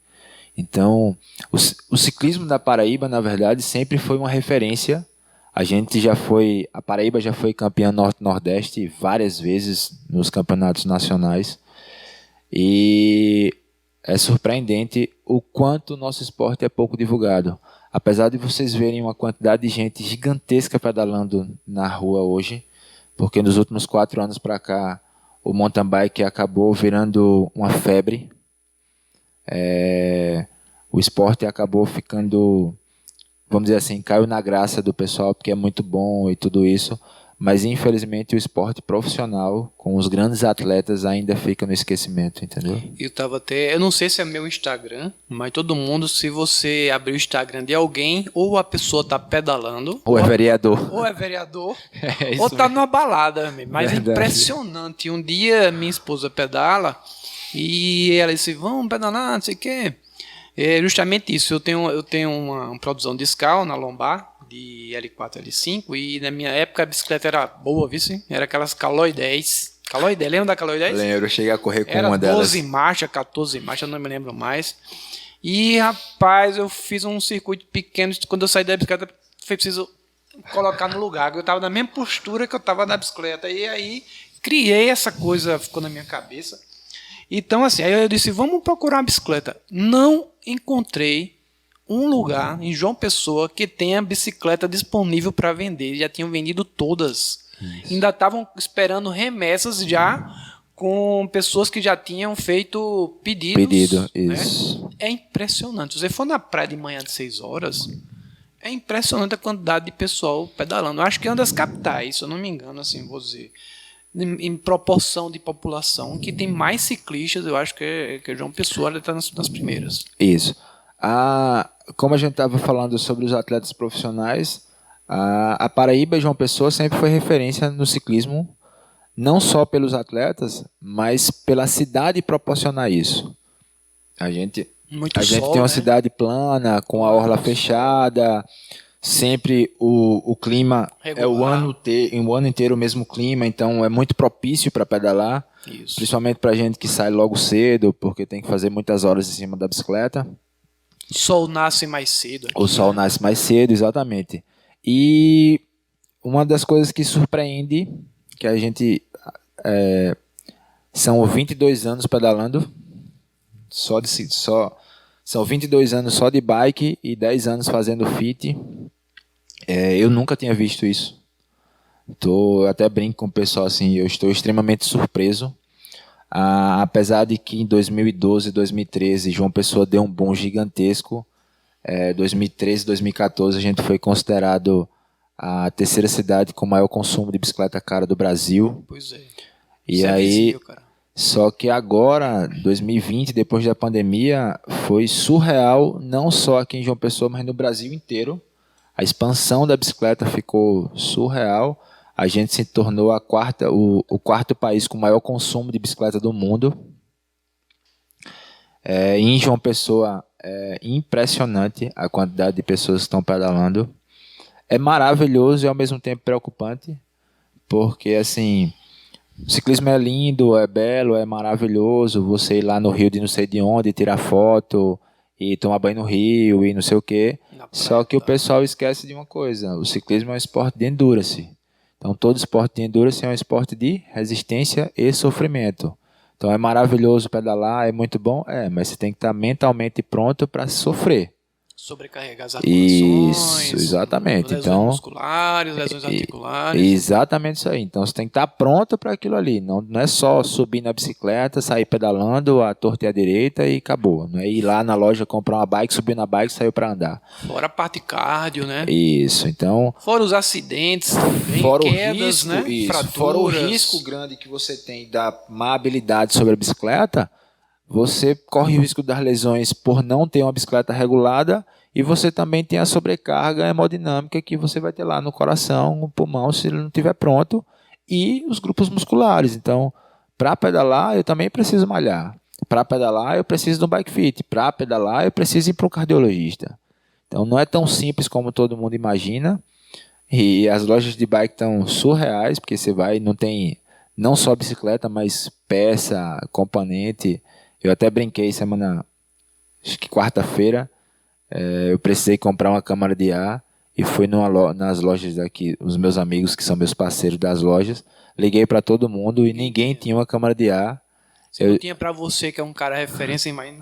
S2: Então, o ciclismo da Paraíba, na verdade, sempre foi uma referência. A Paraíba já foi campeã Norte-Nordeste várias vezes nos campeonatos nacionais. E é surpreendente o quanto o nosso esporte é pouco divulgado. Apesar de vocês verem uma quantidade de gente gigantesca pedalando na rua hoje, porque nos últimos 4 anos para cá, o mountain bike acabou virando uma febre. O esporte acabou ficando, vamos dizer assim, caiu na graça do pessoal, porque é muito bom e tudo isso, mas infelizmente o esporte profissional, com os grandes atletas, ainda fica no esquecimento, entendeu?
S1: Eu não sei se é meu Instagram, mas todo mundo, se você abrir o Instagram de alguém, ou a pessoa tá pedalando,
S2: Ou é vereador.
S1: Ou tá numa balada, mas é impressionante. Um dia minha esposa pedala e ela disse, vamos pedalar, não sei o quê. É justamente isso, eu tenho uma produção discal na lombar, de L4, L5, e na minha época a bicicleta era boa, viu? Era aquelas Caloi 10, Calói 10, lembra da Calói 10?
S2: Lembro, eu cheguei a correr com
S1: Era
S2: uma delas.
S1: 12 marchas, 14 marchas, eu não me lembro mais. E, rapaz, eu fiz um circuito pequeno. Quando eu saí da bicicleta, foi preciso colocar no lugar. Eu estava na mesma postura que eu estava na bicicleta. E aí, criei essa coisa, ficou na minha cabeça. Então, assim, aí eu disse, vamos procurar uma bicicleta. Não encontrei um lugar em João Pessoa que tenha bicicleta disponível para vender. Já tinham vendido todas. Isso. Ainda estavam esperando remessas já com pessoas que já tinham feito pedido, isso. Né? É impressionante. Se você for na praia de manhã de 6 horas, é impressionante a quantidade de pessoal pedalando. Eu acho que é uma das capitais, se eu não me engano, assim, vou dizer, em proporção de população, que tem mais ciclistas, eu acho que João Pessoa está nas primeiras.
S2: Isso. Como a gente estava falando sobre os atletas profissionais, a Paraíba e João Pessoa sempre foi referência no ciclismo, não só pelos atletas, mas pela cidade proporcionar isso. A gente tem uma cidade plana, com a orla fechada, sempre o clima regular. É o ano inteiro o mesmo clima, então é muito propício para pedalar, isso. Principalmente para gente que sai logo cedo, porque tem que fazer muitas horas em cima da bicicleta.
S1: O sol nasce mais cedo.
S2: O sol nasce mais cedo, exatamente. E uma das coisas que surpreende, que a gente são 22 anos pedalando, são 22 anos só de bike e 10 anos fazendo fit. Eu nunca tinha visto isso. Eu até brinco com o pessoal assim, eu estou extremamente surpreso. Apesar de que em 2012 e 2013 João Pessoa deu um boom gigantesco, 2013 e 2014 a gente foi considerado a terceira cidade com maior consumo de bicicleta cara do Brasil.
S1: Pois é.
S2: E aí, só que agora, 2020, depois da pandemia, foi surreal, não só aqui em João Pessoa, mas no Brasil inteiro. A expansão da bicicleta ficou surreal. A gente se tornou o quarto país com maior consumo de bicicleta do mundo. Em João Pessoa, é impressionante a quantidade de pessoas que estão pedalando. É maravilhoso e ao mesmo tempo preocupante, porque assim, o ciclismo é lindo, é belo, é maravilhoso, você ir lá no rio de não sei de onde, tirar foto e tomar banho no rio e não sei o quê. Só que o pessoal esquece de uma coisa, o ciclismo é um esporte de endurance. Então todo esporte de endurance é um esporte de resistência e sofrimento. Então é maravilhoso pedalar, é muito bom, mas você tem que estar mentalmente pronto para sofrer.
S1: Sobrecarregar as articulações.
S2: Isso, exatamente.
S1: Lesões
S2: então,
S1: musculares, lesões articulares.
S2: Exatamente isso aí. Então você tem que estar pronto para aquilo ali. Não é só subir na bicicleta, sair pedalando à torta e à direita e acabou. Não é ir lá na loja comprar uma bike, subir na bike e sair para andar.
S1: Fora a parte cardio, né?
S2: Isso, então...
S1: Fora os acidentes também,
S2: fora
S1: quedas,
S2: o risco,
S1: né?
S2: Isso.
S1: Fraturas.
S2: Fora o risco grande que você tem da má habilidade sobre a bicicleta, você corre o risco das lesões por não ter uma bicicleta regulada e você também tem a sobrecarga hemodinâmica que você vai ter lá no coração, no pulmão, se ele não estiver pronto, e os grupos musculares. Então, para pedalar, eu também preciso malhar. Para pedalar, eu preciso de um bike fit. Para pedalar, eu preciso ir para um cardiologista. Então, não é tão simples como todo mundo imagina. E as lojas de bike estão surreais, porque você vai, não tem não só bicicleta, mas peça, componente. Eu até brinquei acho que quarta-feira, eu precisei comprar uma câmara de ar e fui nas lojas daqui, os meus amigos que são meus parceiros das lojas, liguei para todo mundo e ninguém tinha uma câmara de ar.
S1: Não tinha para você que é um cara referência em mais.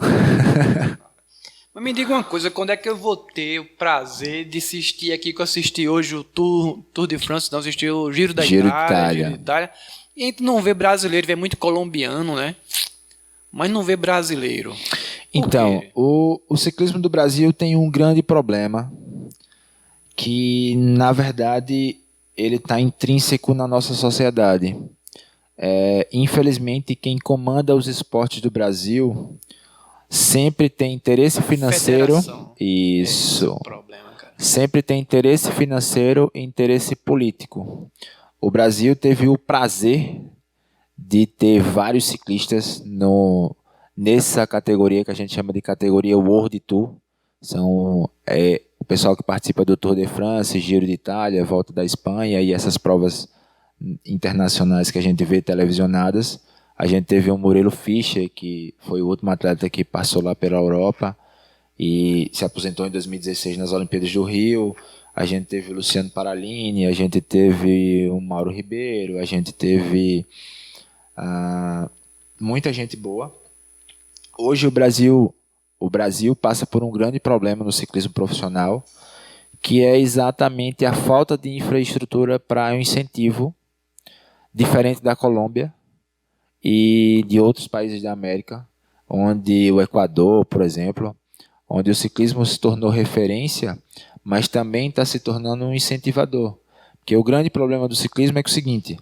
S1: Mas me diga uma coisa, quando é que eu vou ter o prazer de assistir aqui, que eu assisti hoje o Tour de France, não, assisti o Giro da Itália. E a gente não vê brasileiro, vê muito colombiano, né? Mas não vê brasileiro.
S2: Então, o ciclismo do Brasil tem um grande problema, que na verdade ele está intrínseco na nossa sociedade. Infelizmente, quem comanda os esportes do Brasil sempre tem interesse financeiro. Isso.
S1: É o problema, cara.
S2: Sempre tem interesse financeiro e interesse político. O Brasil teve o prazer de ter vários ciclistas nessa categoria que a gente chama de categoria World Tour. São o pessoal que participa do Tour de France, Giro de Itália, Volta da Espanha e essas provas internacionais que a gente vê televisionadas. A gente teve o Murilo Fischer, que foi o último atleta que passou lá pela Europa e se aposentou em 2016 nas Olimpíadas do Rio. A gente teve o Luciano Paralini, a gente teve o Mauro Ribeiro, a gente teve muita gente boa. Hoje o Brasil passa por um grande problema no ciclismo profissional, que é exatamente a falta de infraestrutura para um incentivo, diferente da Colômbia e de outros países da América, onde o Equador, por exemplo, onde o ciclismo se tornou referência, mas também está se tornando um incentivador. Porque o grande problema do ciclismo é que é o seguinte,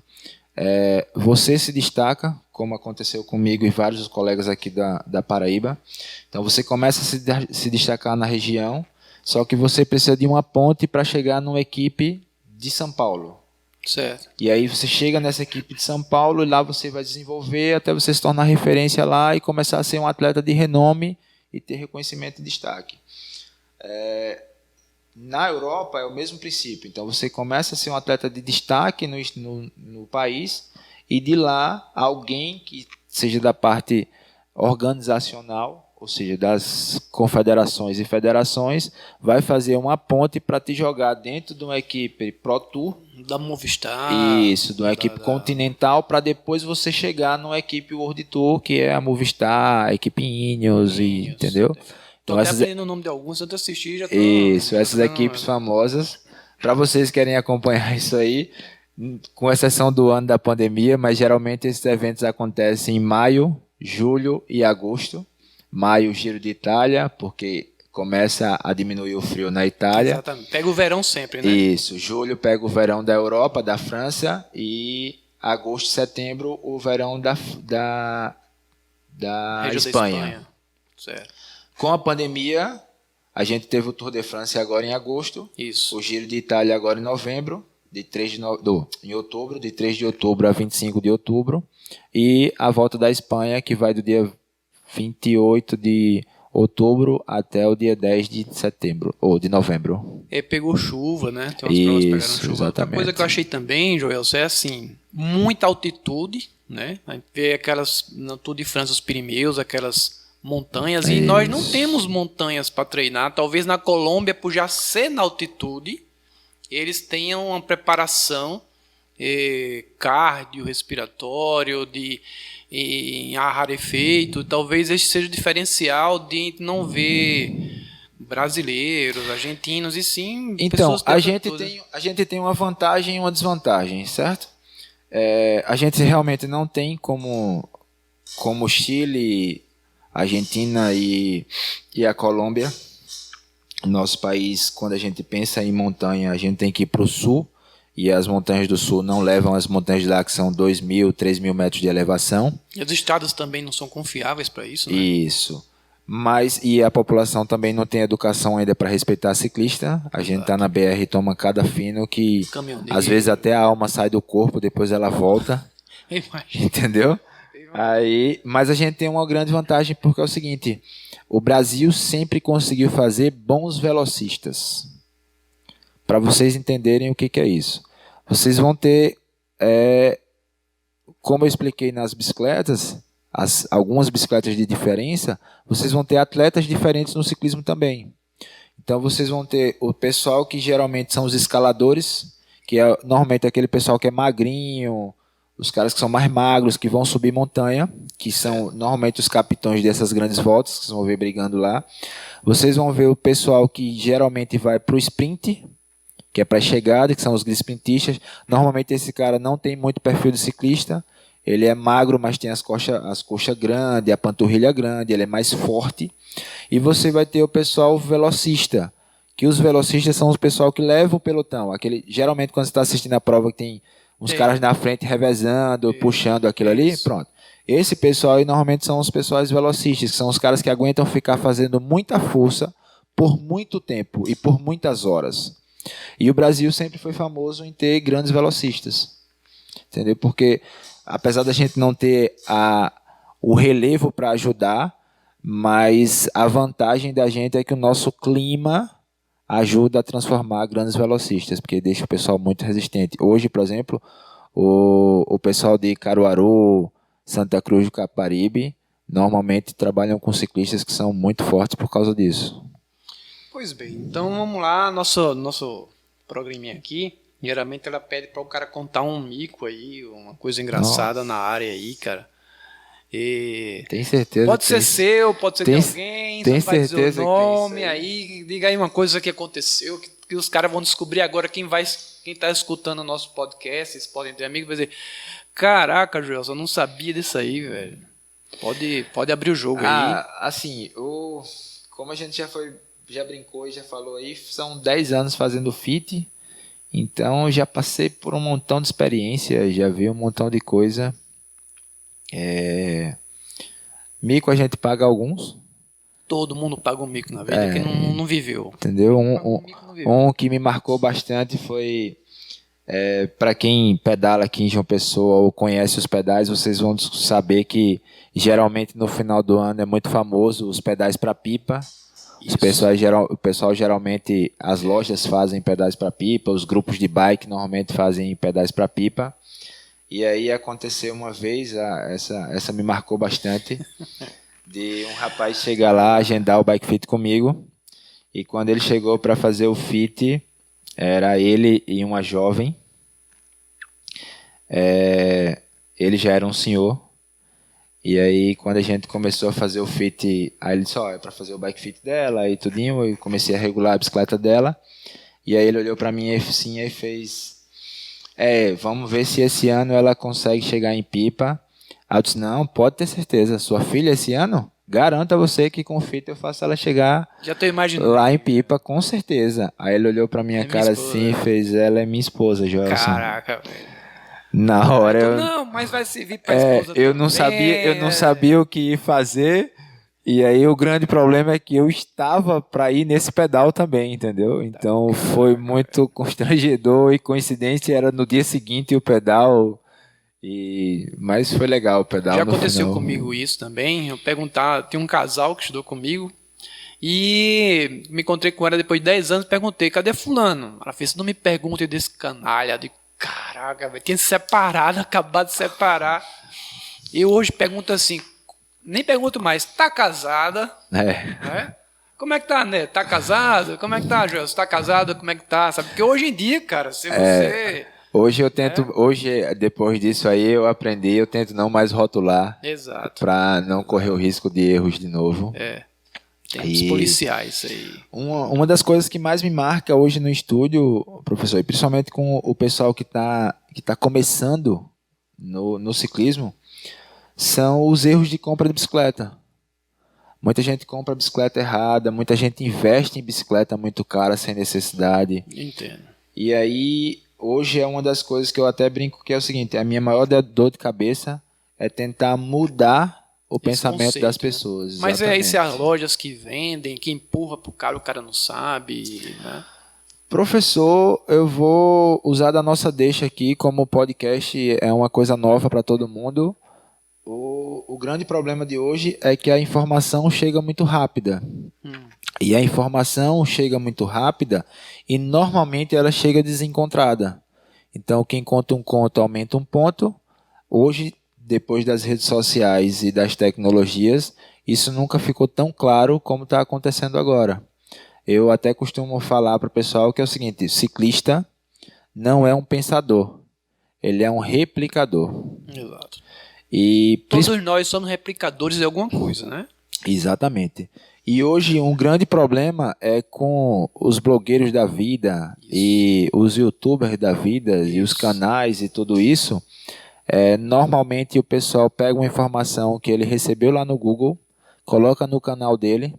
S2: você se destaca, como aconteceu comigo e vários dos colegas aqui da Paraíba, então você começa a se destacar na região, só que você precisa de uma ponte para chegar numa equipe de São Paulo.
S1: Certo.
S2: E aí você chega nessa equipe de São Paulo e lá você vai desenvolver até você se tornar referência lá e começar a ser um atleta de renome e ter reconhecimento e destaque. Na Europa é o mesmo princípio. Então você começa a ser um atleta de destaque no país e de lá alguém que seja da parte organizacional, ou seja, das confederações e federações, vai fazer uma ponte para te jogar dentro de uma equipe Pro Tour.
S1: Da Movistar.
S2: Isso, de uma equipe continental, para depois você chegar numa equipe World Tour, que é a Movistar, a equipe Ineos, entendeu?
S1: Então, até aprendendo o nome de alguns, antes de assistir, já tô...
S2: Isso, essas equipes famosas. Para vocês que querem acompanhar isso aí, com exceção do ano da pandemia, mas geralmente esses eventos acontecem em maio, julho e agosto. Maio, Giro de Itália, porque começa a diminuir o frio na Itália.
S1: Exatamente. Pega o verão sempre, né?
S2: Isso. Julho pega o verão da Europa, da França, e agosto, setembro, o verão da Espanha.
S1: Certo.
S2: Com a pandemia, a gente teve o Tour de France agora em agosto.
S1: Isso.
S2: O Giro de Itália agora em novembro, em outubro, de 3 de outubro a 25 de outubro. E a Volta da Espanha, que vai do dia 28 de outubro até o dia 10 de setembro, ou de novembro.
S1: E pegou chuva, né? Tem umas provas que pegaram chuva.
S2: Exatamente.
S1: Outra coisa que eu achei também, Joel, é assim, muita altitude, né? A gente vê aquelas, no Tour de França, os Pirineus, aquelas montanhas, e nós não temos montanhas para treinar. Talvez na Colômbia, por já ser na altitude, eles tenham uma preparação cardio, respiratório, em ar rarefeito. Talvez esse seja o diferencial de não ver brasileiros, argentinos e sim
S2: então,
S1: pessoas
S2: a gente tem uma vantagem e uma desvantagem, certo? A gente realmente não tem como Chile, Argentina e a Colômbia. Nosso país, quando a gente pensa em montanha, a gente tem que ir para o sul, e as montanhas do sul não levam as montanhas de lá, que são 2.000, 3.000 metros de elevação.
S1: E os estados também não são confiáveis para isso, né?
S2: Isso. E a população também não tem educação ainda para respeitar ciclista. A gente tá na BR e toma cada fino que às vezes até a alma sai do corpo, depois ela volta. Entendeu? Mas a gente tem uma grande vantagem, porque é o seguinte: o Brasil sempre conseguiu fazer bons velocistas. Para vocês entenderem o que é isso. Vocês vão ter, como eu expliquei nas bicicletas, algumas bicicletas de diferença, vocês vão ter atletas diferentes no ciclismo também. Então vocês vão ter o pessoal que geralmente são os escaladores, que é normalmente aquele pessoal que é magrinho, os caras que são mais magros, que vão subir montanha, que são normalmente os capitães dessas grandes voltas, que vocês vão ver brigando lá. Vocês vão ver o pessoal que geralmente vai para o sprint, que é para chegada, que são os sprintistas. Normalmente esse cara não tem muito perfil de ciclista, ele é magro, mas tem as coxas grandes, a panturrilha grande, ele é mais forte. E você vai ter o pessoal velocista, que os velocistas são os pessoal que levam o pelotão. Geralmente quando você está assistindo a prova que tem uns caras na frente revezando, puxando aquilo ali, pronto. Esse pessoal aí normalmente são os pessoais velocistas, que são os caras que aguentam ficar fazendo muita força por muito tempo e por muitas horas. E o Brasil sempre foi famoso em ter grandes velocistas, entendeu? Porque apesar da gente não ter o relevo para ajudar, mas a vantagem da gente é que o nosso clima ajuda a transformar grandes velocistas, porque deixa o pessoal muito resistente. Hoje, por exemplo, O pessoal de Caruaru, Santa Cruz do Caparibe, normalmente trabalham com ciclistas que são muito fortes por causa disso.
S1: Pois bem, então vamos lá, nosso programinha aqui, geralmente ela pede para o cara contar um mico aí, uma coisa engraçada na área aí, cara. E
S2: Tem certeza
S1: pode
S2: que
S1: ser
S2: tem,
S1: seu, pode ser de
S2: tem-
S1: alguém,
S2: tem
S1: você vai dizer o
S2: certeza que tem
S1: nome
S2: isso
S1: aí, diga aí uma coisa que aconteceu, que os caras vão descobrir agora, quem tá escutando o nosso podcast, vocês podem ter amigos, vai dizer, caraca, Joelson, eu não sabia disso aí, velho. Pode abrir o jogo aí.
S2: Assim, como a gente já brincou e já falou aí, são 10 anos fazendo fit, então eu já passei por um montão de experiência, já vi um montão de coisa. Mico a gente paga alguns,
S1: Todo mundo paga um mico na vida, quem não viveu.
S2: entendeu?
S1: Pagou um mico, não viveu.
S2: Um que me marcou bastante foi, para quem pedala aqui em João Pessoa ou conhece os pedais, vocês vão saber que geralmente no final do ano é muito famoso os pedais para pipa.
S1: Isso.
S2: O pessoal geralmente, as lojas fazem pedais para pipa, os grupos de bike normalmente fazem pedais para pipa. E aí aconteceu uma vez, essa me marcou bastante, de um rapaz chegar lá, agendar o bike fit comigo. E quando ele chegou para fazer o fit, era ele e uma jovem. Ele já era um senhor. E aí, quando a gente começou a fazer o fit, aí ele disse, é para fazer o bike fit dela e tudinho, eu comecei a regular a bicicleta dela. E aí ele olhou para mim assim e fez, vamos ver se esse ano ela consegue chegar em pipa. Aí eu disse, não, pode ter certeza, sua filha esse ano, garanto a você que com o fit eu faço ela chegar
S1: Já tô imaginando.
S2: lá em pipa, com certeza. Aí ele olhou pra minha cara assim e fez, ela é minha esposa, Joelson.
S1: Caraca, velho.
S2: Na hora
S1: Então,
S2: eu...
S1: não, mas vai servir pra esposa
S2: eu
S1: também.
S2: não sabia o que ir fazer. E aí o grande problema é que eu estava para ir nesse pedal também, entendeu? Então foi muito constrangedor e coincidência era no dia seguinte o pedal. Mas foi legal o pedal.
S1: Já
S2: no
S1: aconteceu
S2: final.
S1: comigo isso também. Eu perguntar, tem um casal que estudou comigo e me encontrei com ela depois de 10 anos, perguntei, cadê fulano? Ela fez, não me pergunte desse canalha. Eu digo, caraca, velho, tinha se separado, acabado de separar. Eu hoje pergunto assim, nem pergunto mais, tá casada? Né? Como é que tá, né? Tá casado? Como é que tá, Joel? Você tá casado? Como é que tá? Sabe? Porque hoje em dia, cara, se você...
S2: Hoje eu tento, depois disso aí eu aprendi, eu tento não mais rotular.
S1: Exato.
S2: Para não correr o risco de erros de novo.
S1: Tem os policiais aí.
S2: Uma das coisas que mais me marca hoje no estúdio, professor, e principalmente com o pessoal que tá começando no ciclismo, são os erros de compra de bicicleta. Muita gente compra bicicleta errada, muita gente investe em bicicleta muito cara sem necessidade.
S1: Entendo.
S2: E aí, hoje é uma das coisas que eu até brinco que é o seguinte, a minha maior dor de cabeça é tentar mudar o pensamento
S1: conceito,
S2: das
S1: né?
S2: pessoas.
S1: Mas
S2: exatamente.
S1: se as lojas que vendem, que empurra pro cara, o cara não sabe, né?
S2: Professor, eu vou usar da nossa deixa aqui, como o podcast é uma coisa nova para todo mundo. O grande problema de hoje é que a informação chega muito rápida. E a informação chega muito rápida e normalmente ela chega desencontrada. Então, quem conta um conto aumenta um ponto. Hoje, depois das redes sociais e das tecnologias, isso nunca ficou tão claro como está acontecendo agora. Eu até costumo falar para o pessoal que é o seguinte, ciclista não é um pensador, ele é um replicador.
S1: Exato.
S2: E
S1: Todos nós somos replicadores de alguma coisa, né?
S2: Exatamente. E hoje um grande problema é com os blogueiros da vida e os youtubers da vida e os canais e tudo isso. Normalmente o pessoal pega uma informação que ele recebeu lá no Google, coloca no canal dele,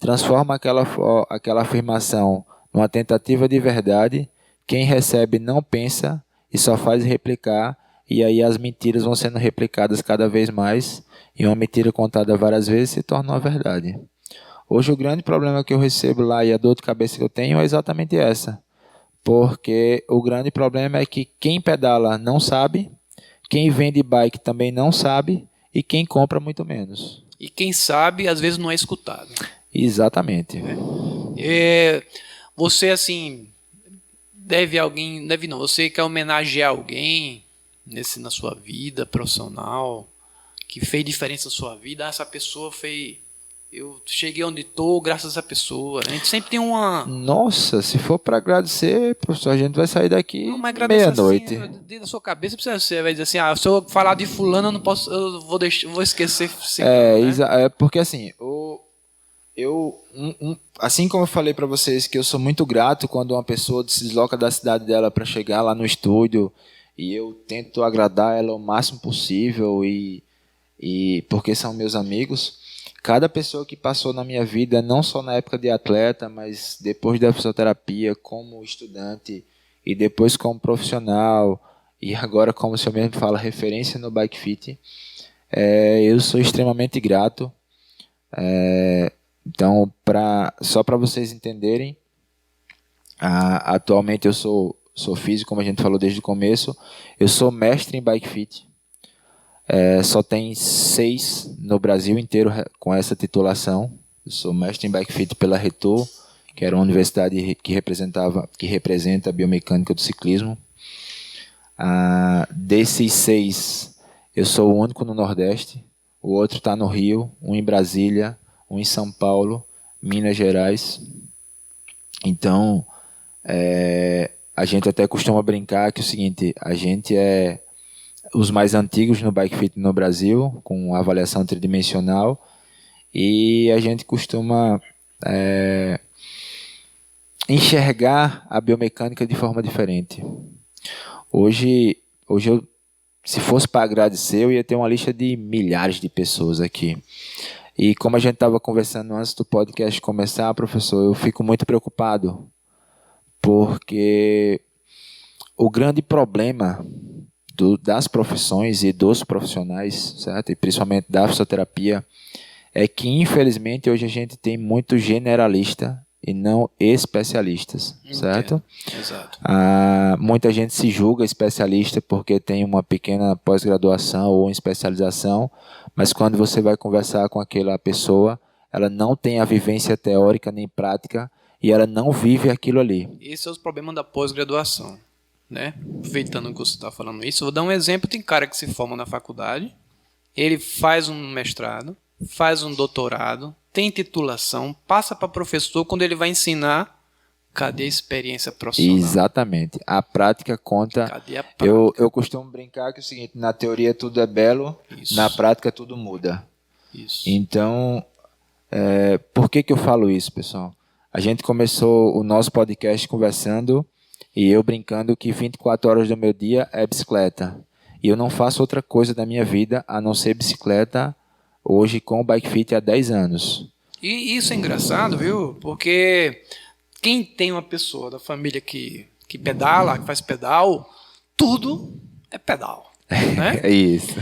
S2: transforma aquela afirmação numa tentativa de verdade. Quem recebe não pensa e só faz replicar. E aí as mentiras vão sendo replicadas cada vez mais. E uma mentira contada várias vezes se torna uma verdade. Hoje o grande problema que eu recebo lá e a dor de cabeça que eu tenho é exatamente essa. Porque o grande problema é que quem pedala não sabe, quem vende bike também não sabe e quem compra muito menos.
S1: E quem sabe, às vezes não é escutado.
S2: Exatamente.
S1: Você, assim, deve não, você quer homenagear alguém, na sua vida profissional, que fez diferença na sua vida? Essa pessoa fez... Eu cheguei onde estou graças a essa pessoa. A gente sempre tem uma...
S2: Nossa, se for para agradecer, professor, a gente vai sair daqui
S1: meia-noite.
S2: Assim,
S1: dentro da sua cabeça, você vai dizer assim, se eu falar de fulano, eu não posso, eu vou esquecer sempre,
S2: né? Porque assim, assim como eu falei para vocês que eu sou muito grato quando uma pessoa se desloca da cidade dela para chegar lá no estúdio e eu tento agradar ela o máximo possível e porque são meus amigos. Cada pessoa que passou na minha vida, não só na época de atleta, mas depois da fisioterapia, como estudante e depois como profissional e agora, como o senhor mesmo fala, referência no Bike Fit, eu sou extremamente grato. Então, só para vocês entenderem, atualmente eu sou físico, como a gente falou desde o começo, eu sou mestre em Bike Fit. Só tem 6 no Brasil inteiro com essa titulação. Eu sou mestre em Bike Fit pela Retor, que era uma universidade que representa a biomecânica do ciclismo. Desses 6, eu sou o único no Nordeste. O outro está no Rio, um em Brasília, um em São Paulo, Minas Gerais. Então, a gente até costuma brincar que é o seguinte, a gente é os mais antigos no Bike Fit no Brasil, com avaliação tridimensional, e a gente costuma enxergar a biomecânica de forma diferente. Hoje eu, se fosse para agradecer, eu ia ter uma lista de milhares de pessoas aqui. E como a gente estava conversando antes do podcast começar, professor, eu fico muito preocupado, porque o grande problema das profissões e dos profissionais, certo? E principalmente da fisioterapia, é que infelizmente hoje a gente tem muito generalista e não especialistas, certo?
S1: Exato.
S2: Muita gente se julga especialista porque tem uma pequena pós-graduação ou especialização, mas quando você vai conversar com aquela pessoa, ela não tem a vivência teórica nem prática e ela não vive aquilo ali.
S1: Esse é o problema da pós-graduação, né? Aproveitando que você está falando isso, vou dar um exemplo. Tem cara que se forma na faculdade, ele faz um mestrado, faz um doutorado, tem titulação, passa para professor, quando ele vai ensinar, cadê a experiência profissional?
S2: Exatamente. A prática conta.
S1: Cadê a prática?
S2: Eu costumo brincar que é o seguinte, na teoria tudo é belo,
S1: Isso.
S2: Na prática tudo muda.
S1: Isso.
S2: Então, por que eu falo isso, pessoal? A gente começou o nosso podcast conversando e eu brincando que 24 horas do meu dia é bicicleta. E eu não faço outra coisa da minha vida a não ser bicicleta hoje com o Bike Fit há 10 anos.
S1: E isso é engraçado, viu? Porque quem tem uma pessoa da família que pedala, que faz pedal, tudo é pedal. Né?
S2: É isso.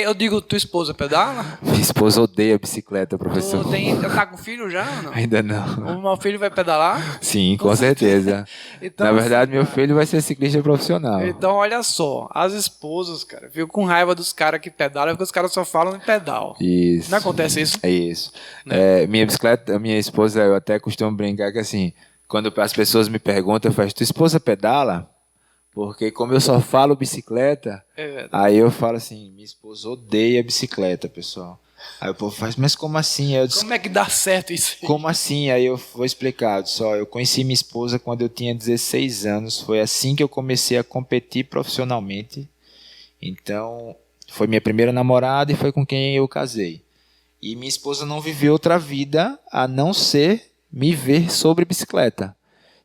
S1: Eu digo, tua esposa pedala?
S2: Minha esposa odeia bicicleta, professor.
S1: Tá com filho já ou não?
S2: Ainda não.
S1: O meu filho vai pedalar?
S2: Sim, com certeza.
S1: Então,
S2: na verdade, meu filho vai ser ciclista profissional.
S1: Então, olha só, as esposas, cara, ficam com raiva dos caras que pedalam, porque os caras só falam em pedal.
S2: Isso.
S1: Não acontece isso?
S2: É isso. Minha bicicleta, minha esposa, eu até costumo brincar que assim, quando as pessoas me perguntam, eu faço, tua esposa pedala? Porque como eu só falo bicicleta, aí eu falo assim, minha esposa odeia bicicleta, pessoal. Aí o povo faz, mas como assim?
S1: Como é que dá certo isso aí?
S2: Como assim? Aí eu vou explicar. Eu conheci minha esposa quando eu tinha 16 anos. Foi assim que eu comecei a competir profissionalmente. Então, foi minha primeira namorada e foi com quem eu casei. E minha esposa não viveu outra vida a não ser me ver sobre bicicleta.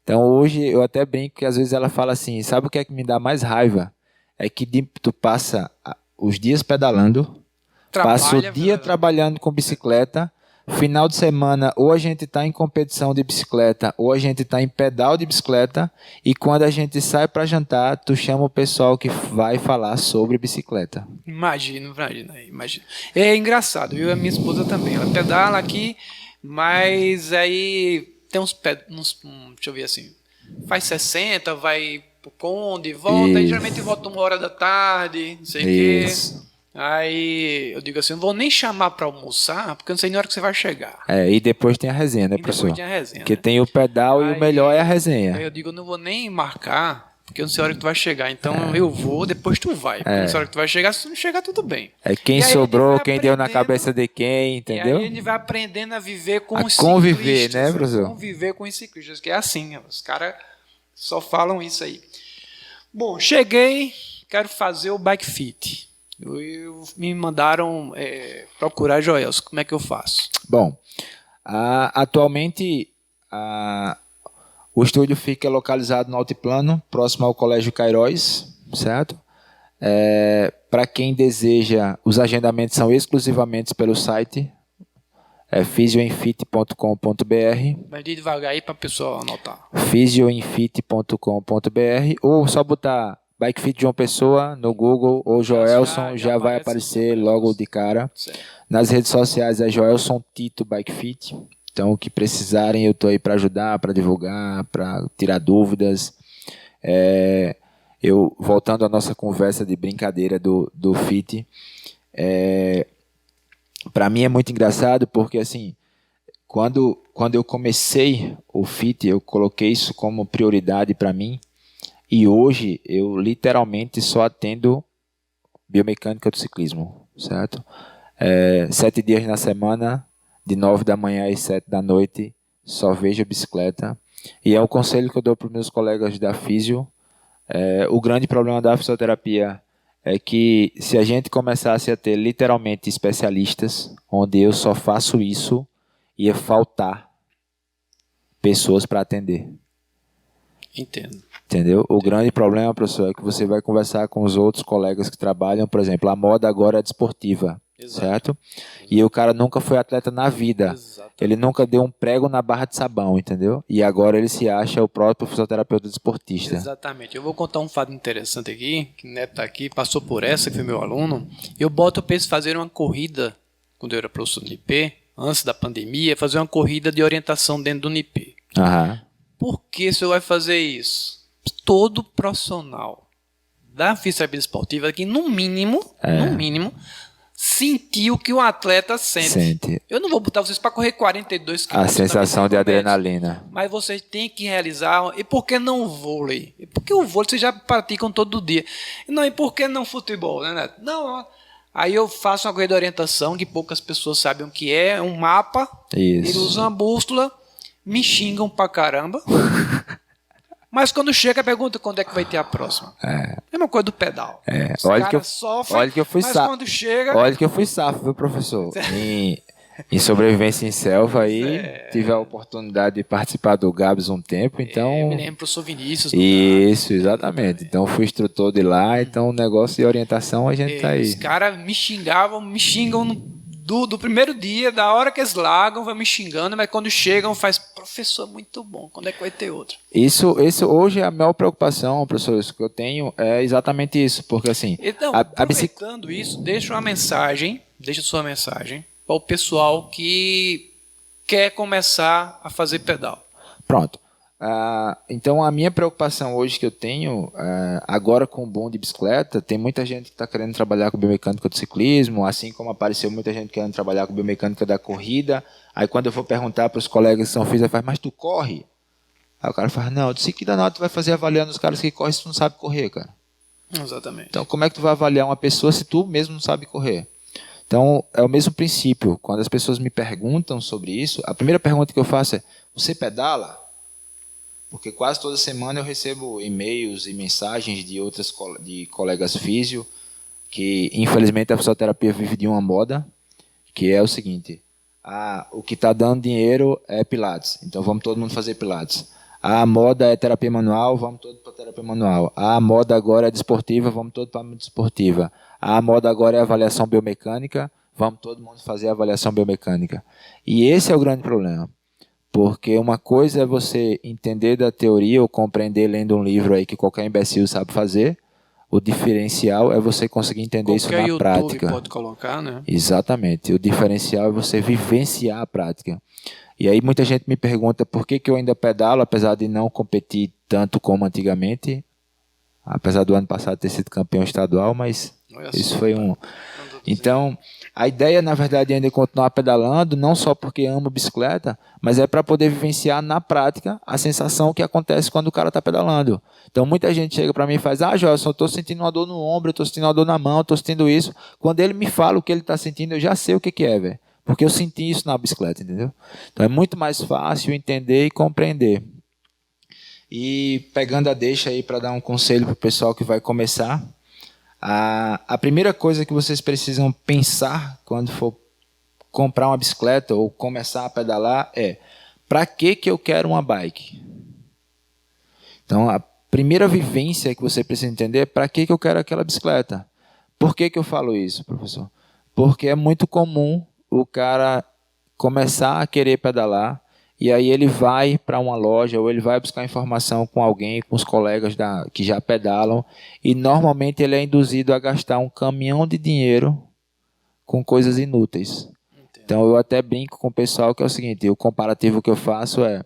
S2: Então hoje eu até brinco que às vezes ela fala assim, sabe o que é que me dá mais raiva? É que tu passa os dias pedalando, passa o dia trabalhando com bicicleta, final de semana ou a gente está em competição de bicicleta ou a gente está em pedal de bicicleta e quando a gente sai para jantar, tu chama o pessoal que vai falar sobre bicicleta.
S1: Imagina. É engraçado, viu? A minha esposa também, ela pedala aqui, mas aí... tem deixa eu ver assim, faz 60, vai pro Conde, volta,
S2: Isso.
S1: aí geralmente volta 1h da tarde, não sei o quê. Aí eu digo assim, não vou nem chamar pra almoçar, porque eu não sei nem a hora que você vai chegar.
S2: E depois tem a resenha, né, professor?
S1: Depois tem a resenha,
S2: Porque
S1: né?
S2: tem o pedal
S1: aí,
S2: e o melhor é a resenha.
S1: Aí eu digo, eu não vou nem marcar, porque eu não sei a hora que tu vai chegar. Então eu vou, depois tu vai. Porque eu não sei a hora que tu vai chegar, se tu não chegar, tudo bem.
S2: É quem sobrou, quem deu na cabeça de quem, entendeu?
S1: E aí a gente vai aprendendo a viver com os
S2: conviver,
S1: ciclistas.
S2: né, professor?
S1: Conviver com os ciclistas, que é assim, os caras só falam isso aí. Bom, cheguei, quero fazer o bike fit. Me mandaram procurar Joelson. Como é que eu faço?
S2: Bom, atualmente o estúdio fica localizado no Altiplano, próximo ao Colégio Cairóis, certo? Para quem deseja, os agendamentos são exclusivamente pelo site physioinfit.com.br.
S1: Vai devagar aí para a pessoa anotar.
S2: physioinfit.com.br ou só botar Bike Fit João Pessoa no Google ou Joelson, já vai aparecer logo de cara.
S1: Certo.
S2: Nas redes sociais é Joelson Tito Bike Fit. Então, o que precisarem, eu estou aí para ajudar, para divulgar, para tirar dúvidas. Voltando à nossa conversa de brincadeira do Fit, para mim é muito engraçado porque, assim, quando eu comecei o Fit, eu coloquei isso como prioridade para mim. E hoje eu literalmente só atendo biomecânica do ciclismo, certo? 7 dias na semana, de 9 da manhã às 7 da noite, só vejo bicicleta. E é um conselho que eu dou para os meus colegas da físio. O grande problema da fisioterapia é que se a gente começasse a ter literalmente especialistas, onde eu só faço isso, ia faltar pessoas para atender.
S1: Entendo.
S2: Entendeu? O grande problema, professor, é que você vai conversar com os outros colegas que trabalham, por exemplo, a moda agora é desportiva, certo? E o cara nunca foi atleta na vida.
S1: Exatamente.
S2: Ele nunca deu um prego na barra de sabão, entendeu? E agora ele se acha o próprio fisioterapeuta desportista.
S1: Exatamente. Eu vou contar um fato interessante aqui, que o Neto está aqui, passou por essa, que foi meu aluno. Eu boto o peso fazer uma corrida, quando eu era professor do NIP, antes da pandemia, fazer uma corrida de orientação dentro do NIP.
S2: Aham.
S1: Por que o senhor vai fazer isso? Todo profissional da fisioterapia esportiva que, no mínimo, sentiu o que o atleta sente. Eu não vou botar vocês para correr 42 km.
S2: A sensação de adrenalina.
S1: Mas vocês têm que realizar. E por que não o vôlei? E por que o vôlei vocês já praticam todo dia? Não, e por que não futebol, né, Neto? Não. Aí eu faço uma corrida de orientação que poucas pessoas sabem o que é um mapa.
S2: Isso.
S1: Eles usam uma bússola, me xingam pra caramba. Mas quando chega, pergunta quando é que vai ter a próxima. Mesma coisa do pedal.
S2: Olha que eu fui
S1: mas
S2: safo.
S1: quando chega...
S2: Olha que eu fui safo, viu, professor? Em sobrevivência em selva aí, tive a oportunidade de participar do Gabs um tempo, então...
S1: Eu me lembro, professor Vinícius.
S2: Isso, exatamente. Então fui instrutor de lá, então o negócio de orientação a gente tá aí.
S1: Os caras me xingam do primeiro dia, da hora que eles largam, vai me xingando, mas quando chegam faz, professor, muito bom, quando é que vai ter outro?
S2: Isso hoje é a maior preocupação, professor, isso que eu tenho é exatamente isso, porque assim...
S1: Então, aproveitando isso, deixa sua mensagem para o pessoal que quer começar a fazer pedal.
S2: Pronto. Então a minha preocupação hoje que eu tenho, agora com o boom de bicicleta, tem muita gente que está querendo trabalhar com biomecânica do ciclismo, assim como apareceu muita gente querendo trabalhar com biomecânica da corrida. Aí quando eu for perguntar para os colegas que são físicos, faz, mas tu corre? Aí o cara fala, não, eu disse que danado tu vai fazer avaliando os caras que correm se tu não sabe correr, cara.
S1: Exatamente.
S2: Então como é que tu vai avaliar uma pessoa se tu mesmo não sabe correr? Então é o mesmo princípio. Quando as pessoas me perguntam sobre isso, a primeira pergunta que eu faço é, você pedala? Porque quase toda semana eu recebo e-mails e mensagens de colegas físio que, infelizmente, a fisioterapia vive de uma moda, que é o seguinte, o que está dando dinheiro é Pilates, então vamos todo mundo fazer Pilates. A moda é terapia manual, vamos todos para terapia manual. A moda agora é desportiva, vamos todos para a desportiva. A moda agora é avaliação biomecânica, vamos todo mundo fazer avaliação biomecânica. E esse é o grande problema. Porque uma coisa é você entender da teoria ou compreender lendo um livro aí que qualquer imbecil sabe fazer. O diferencial é você conseguir entender isso na prática.
S1: Qualquer pode colocar, né?
S2: Exatamente. O diferencial é você vivenciar a prática. E aí muita gente me pergunta por que eu ainda pedalo, apesar de não competir tanto como antigamente. Apesar do ano passado ter sido campeão estadual, mas isso foi Então, a ideia, na verdade, é ainda continuar pedalando, não só porque amo bicicleta, mas é para poder vivenciar na prática a sensação que acontece quando o cara está pedalando. Então, muita gente chega para mim e faz, Josson, eu estou sentindo uma dor no ombro, eu estou sentindo uma dor na mão, eu estou sentindo isso. Quando ele me fala o que ele está sentindo, eu já sei o que é, velho. Porque eu senti isso na bicicleta, entendeu? Então, é muito mais fácil entender e compreender. E pegando a deixa aí para dar um conselho para o pessoal que vai começar, a primeira coisa que vocês precisam pensar quando for comprar uma bicicleta ou começar a pedalar é: para que eu quero uma bike? Então, a primeira vivência que você precisa entender é para que eu quero aquela bicicleta. Por que eu falo isso, professor? Porque é muito comum o cara começar a querer pedalar e aí ele vai para uma loja ou ele vai buscar informação com alguém, com os colegas que já pedalam, e normalmente ele é induzido a gastar um caminhão de dinheiro com coisas inúteis. Então eu até brinco com o pessoal que é o seguinte, o comparativo que eu faço é: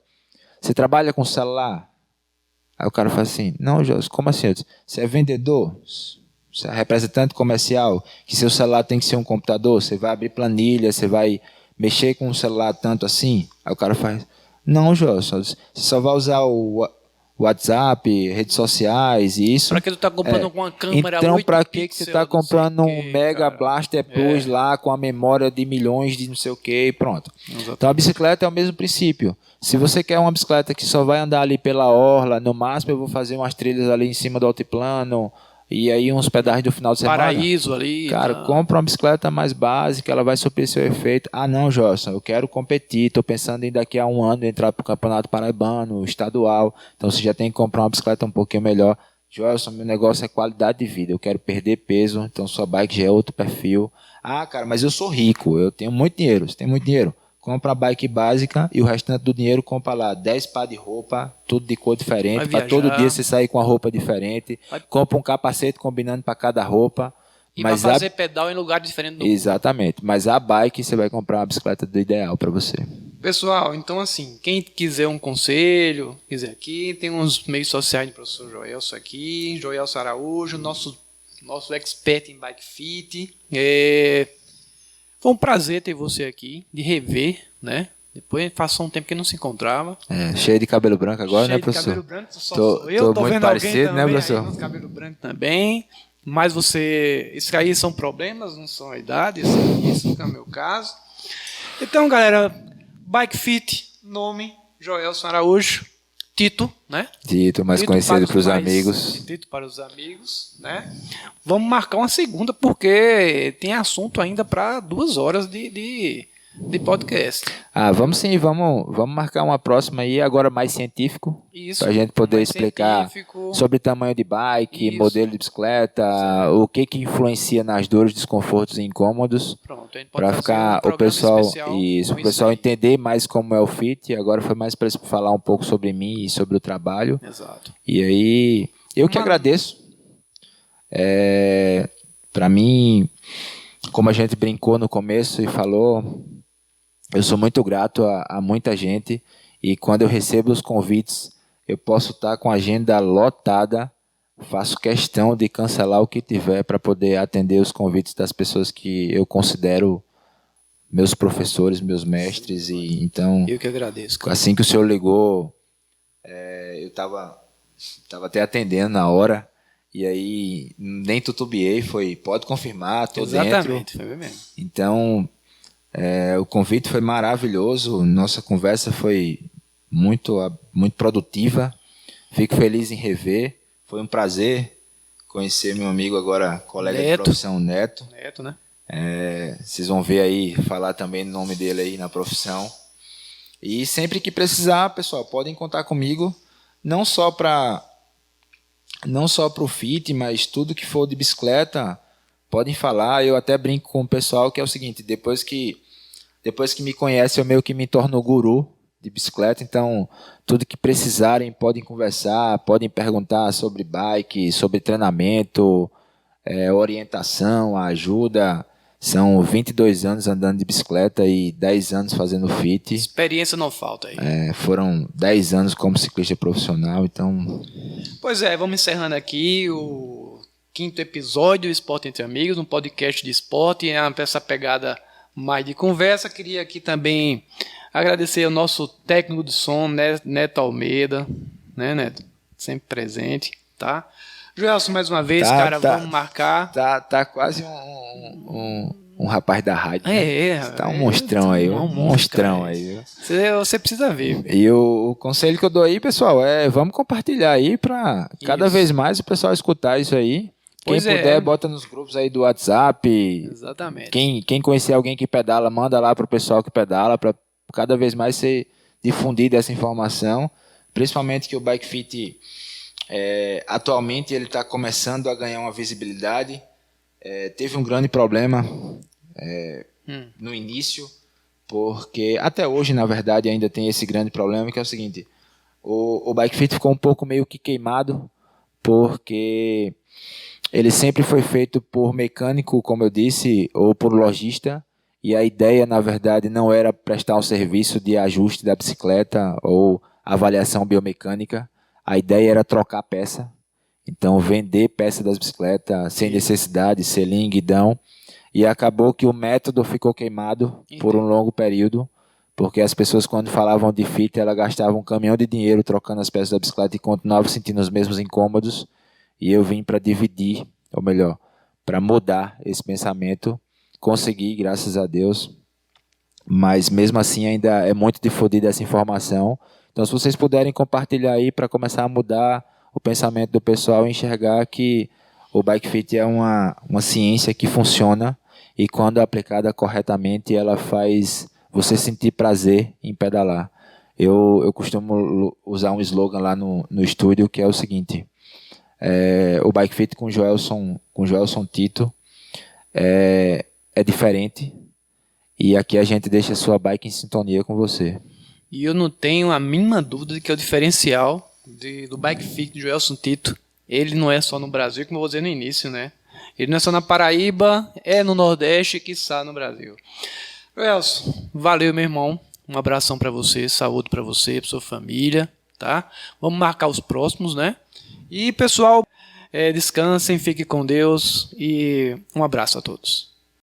S2: você trabalha com celular? Aí o cara fala assim: não, José, como assim? Você é vendedor? Você é representante comercial? Que seu celular tem que ser um computador? Você vai abrir planilha, você vai mexer com o celular tanto assim? Aí o cara faz: não, José, você só vai usar o WhatsApp, redes sociais e isso.
S1: Para que tu tá comprando com uma câmera
S2: então,
S1: 8
S2: para que
S1: pixels,
S2: você tá comprando um Mega
S1: cara?
S2: Blaster Plus lá com a memória de milhões de não sei o que e pronto.
S1: Exatamente.
S2: Então a bicicleta é o mesmo princípio. Se você quer uma bicicleta que só vai andar ali pela orla, no máximo eu vou fazer umas trilhas ali em cima do altiplano e aí uns pedais do final de semana.
S1: Paraíso ali.
S2: Cara, compra uma bicicleta mais básica, ela vai suprir seu efeito. Ah, não, Josson, eu quero competir, estou pensando em daqui a um ano entrar para o Campeonato Paraibano, estadual. Então você já tem que comprar uma bicicleta um pouquinho melhor. Josson, meu negócio é qualidade de vida, eu quero perder peso, então sua bike já é outro perfil. Ah, cara, mas eu sou rico, eu tenho muito dinheiro. Você tem muito dinheiro? Compra a bike básica e o restante do dinheiro compra lá 10 par de roupa, tudo de cor diferente, para todo dia você sair com uma roupa diferente. Compra um capacete combinando para cada roupa.
S1: E para fazer pedal em lugar diferente do
S2: Exatamente, mas a bike você vai comprar uma bicicleta do ideal para você.
S1: Pessoal, então assim, quem quiser um conselho, quiser aqui, tem uns meios sociais do professor Joelson aqui, Joelson Araújo, nosso expert em bike fit. Foi um prazer ter você aqui, de rever, né? Depois passou um tempo que não se encontrava.
S2: Cheio de cabelo branco agora,
S1: cheio
S2: né, professor?
S1: Cheio de cabelo branco, eu tô
S2: muito
S1: vendo
S2: parecido,
S1: alguém
S2: né, professor?
S1: Aí, cabelo branco também. Mas isso aí são problemas, não são a idade, isso não é o meu caso. Então, galera, Bike Fit, nome, Joelson Araújo. Tito, né?
S2: Tito, mais conhecido para os amigos.
S1: Tito para os amigos, né? Vamos marcar uma segunda, porque tem assunto ainda para 2 horas de podcast.
S2: Vamos sim, vamos marcar uma próxima aí, agora mais científico.
S1: Isso.
S2: Para a gente poder explicar sobre tamanho de bike, modelo de bicicleta, o que influencia nas dores, desconfortos e incômodos.
S1: Pronto, a gente pode
S2: para ficar o pessoal o pessoal
S1: aí.
S2: entender mais como é o fit. Agora foi mais para falar um pouco sobre mim e sobre o trabalho.
S1: Exato.
S2: E aí eu que agradeço. Para mim, como a gente brincou no começo e falou, eu sou muito grato a muita gente, e quando eu recebo os convites, eu posso estar com a agenda lotada, faço questão de cancelar o que tiver para poder atender os convites das pessoas que eu considero meus professores, meus mestres. E então,
S1: eu que agradeço.
S2: Assim que o senhor ligou, eu estava até atendendo na hora, e aí nem tutubiei, pode confirmar, estou dentro.
S1: Exatamente, foi mesmo.
S2: Então, o convite foi maravilhoso, nossa conversa foi muito produtiva, fico feliz em rever, foi um prazer conhecer meu amigo agora, colega de profissão, Neto.
S1: Neto, né?
S2: Vocês vão ver aí, falar também o nome dele aí na profissão. E sempre que precisar, pessoal, podem contar comigo, não só para o fit, mas tudo que for de bicicleta, podem falar. Eu até brinco com o pessoal que é o seguinte: depois que me conhece, eu meio que me torno guru de bicicleta. Então, tudo que precisarem, podem conversar, podem perguntar sobre bike, sobre treinamento, orientação, ajuda. São 22 anos andando de bicicleta e 10 anos fazendo fit.
S1: Experiência não falta aí.
S2: Foram 10 anos como ciclista profissional, então...
S1: Pois vamos encerrando aqui. quinto episódio do Esporte Entre Amigos, um podcast de esporte, essa pegada mais de conversa. Queria aqui também agradecer ao nosso técnico de som, Neto Almeida, né, Neto? Sempre presente, tá? Joelson, mais uma vez, vamos marcar.
S2: Tá quase um rapaz da rádio. Tá um monstrão aí, um monstrão aí.
S1: Você precisa ver.
S2: E o conselho que eu dou aí, pessoal, vamos compartilhar aí para cada vez mais o pessoal escutar isso aí. Quem puder, bota nos grupos aí do WhatsApp.
S1: Exatamente.
S2: Quem conhecer alguém que pedala, manda lá pro pessoal que pedala, para cada vez mais ser difundida essa informação. Principalmente que o Bike Fit, atualmente, ele está começando a ganhar uma visibilidade. Teve um grande problema no início, porque até hoje, na verdade, ainda tem esse grande problema, que é o seguinte: o Bike Fit ficou um pouco meio que queimado, porque ele sempre foi feito por mecânico, como eu disse, ou por lojista, e a ideia, na verdade, não era prestar um serviço de ajuste da bicicleta ou avaliação biomecânica. A ideia era trocar peça, então vender peça das bicicletas sem necessidade, selim, guidão, e acabou que o método ficou queimado por um longo período, porque as pessoas, quando falavam de fit, elas gastavam um caminhão de dinheiro trocando as peças da bicicleta e continuavam sentindo os mesmos incômodos. E eu vim para dividir, ou melhor, para mudar esse pensamento. Consegui, graças a Deus, mas mesmo assim ainda é muito difundida essa informação. Então, se vocês puderem compartilhar aí para começar a mudar o pensamento do pessoal e enxergar que o Bike Fit é uma ciência que funciona, e quando aplicada corretamente, ela faz você sentir prazer em pedalar. Eu costumo usar um slogan lá no estúdio, que é o seguinte: o Bike Fit com Joelson Tito é diferente, e aqui a gente deixa a sua bike em sintonia com você.
S1: E eu não tenho a mínima dúvida de que é o diferencial do Bike Fit de Joelson Tito. Ele não é só no Brasil, como eu vou dizer no início, né? Ele não é só na Paraíba, é no Nordeste e quiçá no Brasil. Joelson, valeu, meu irmão. Um abração para você, saúde para você, para sua família, tá? Vamos marcar os próximos, né? E, pessoal, descansem, fiquem com Deus e um abraço a todos.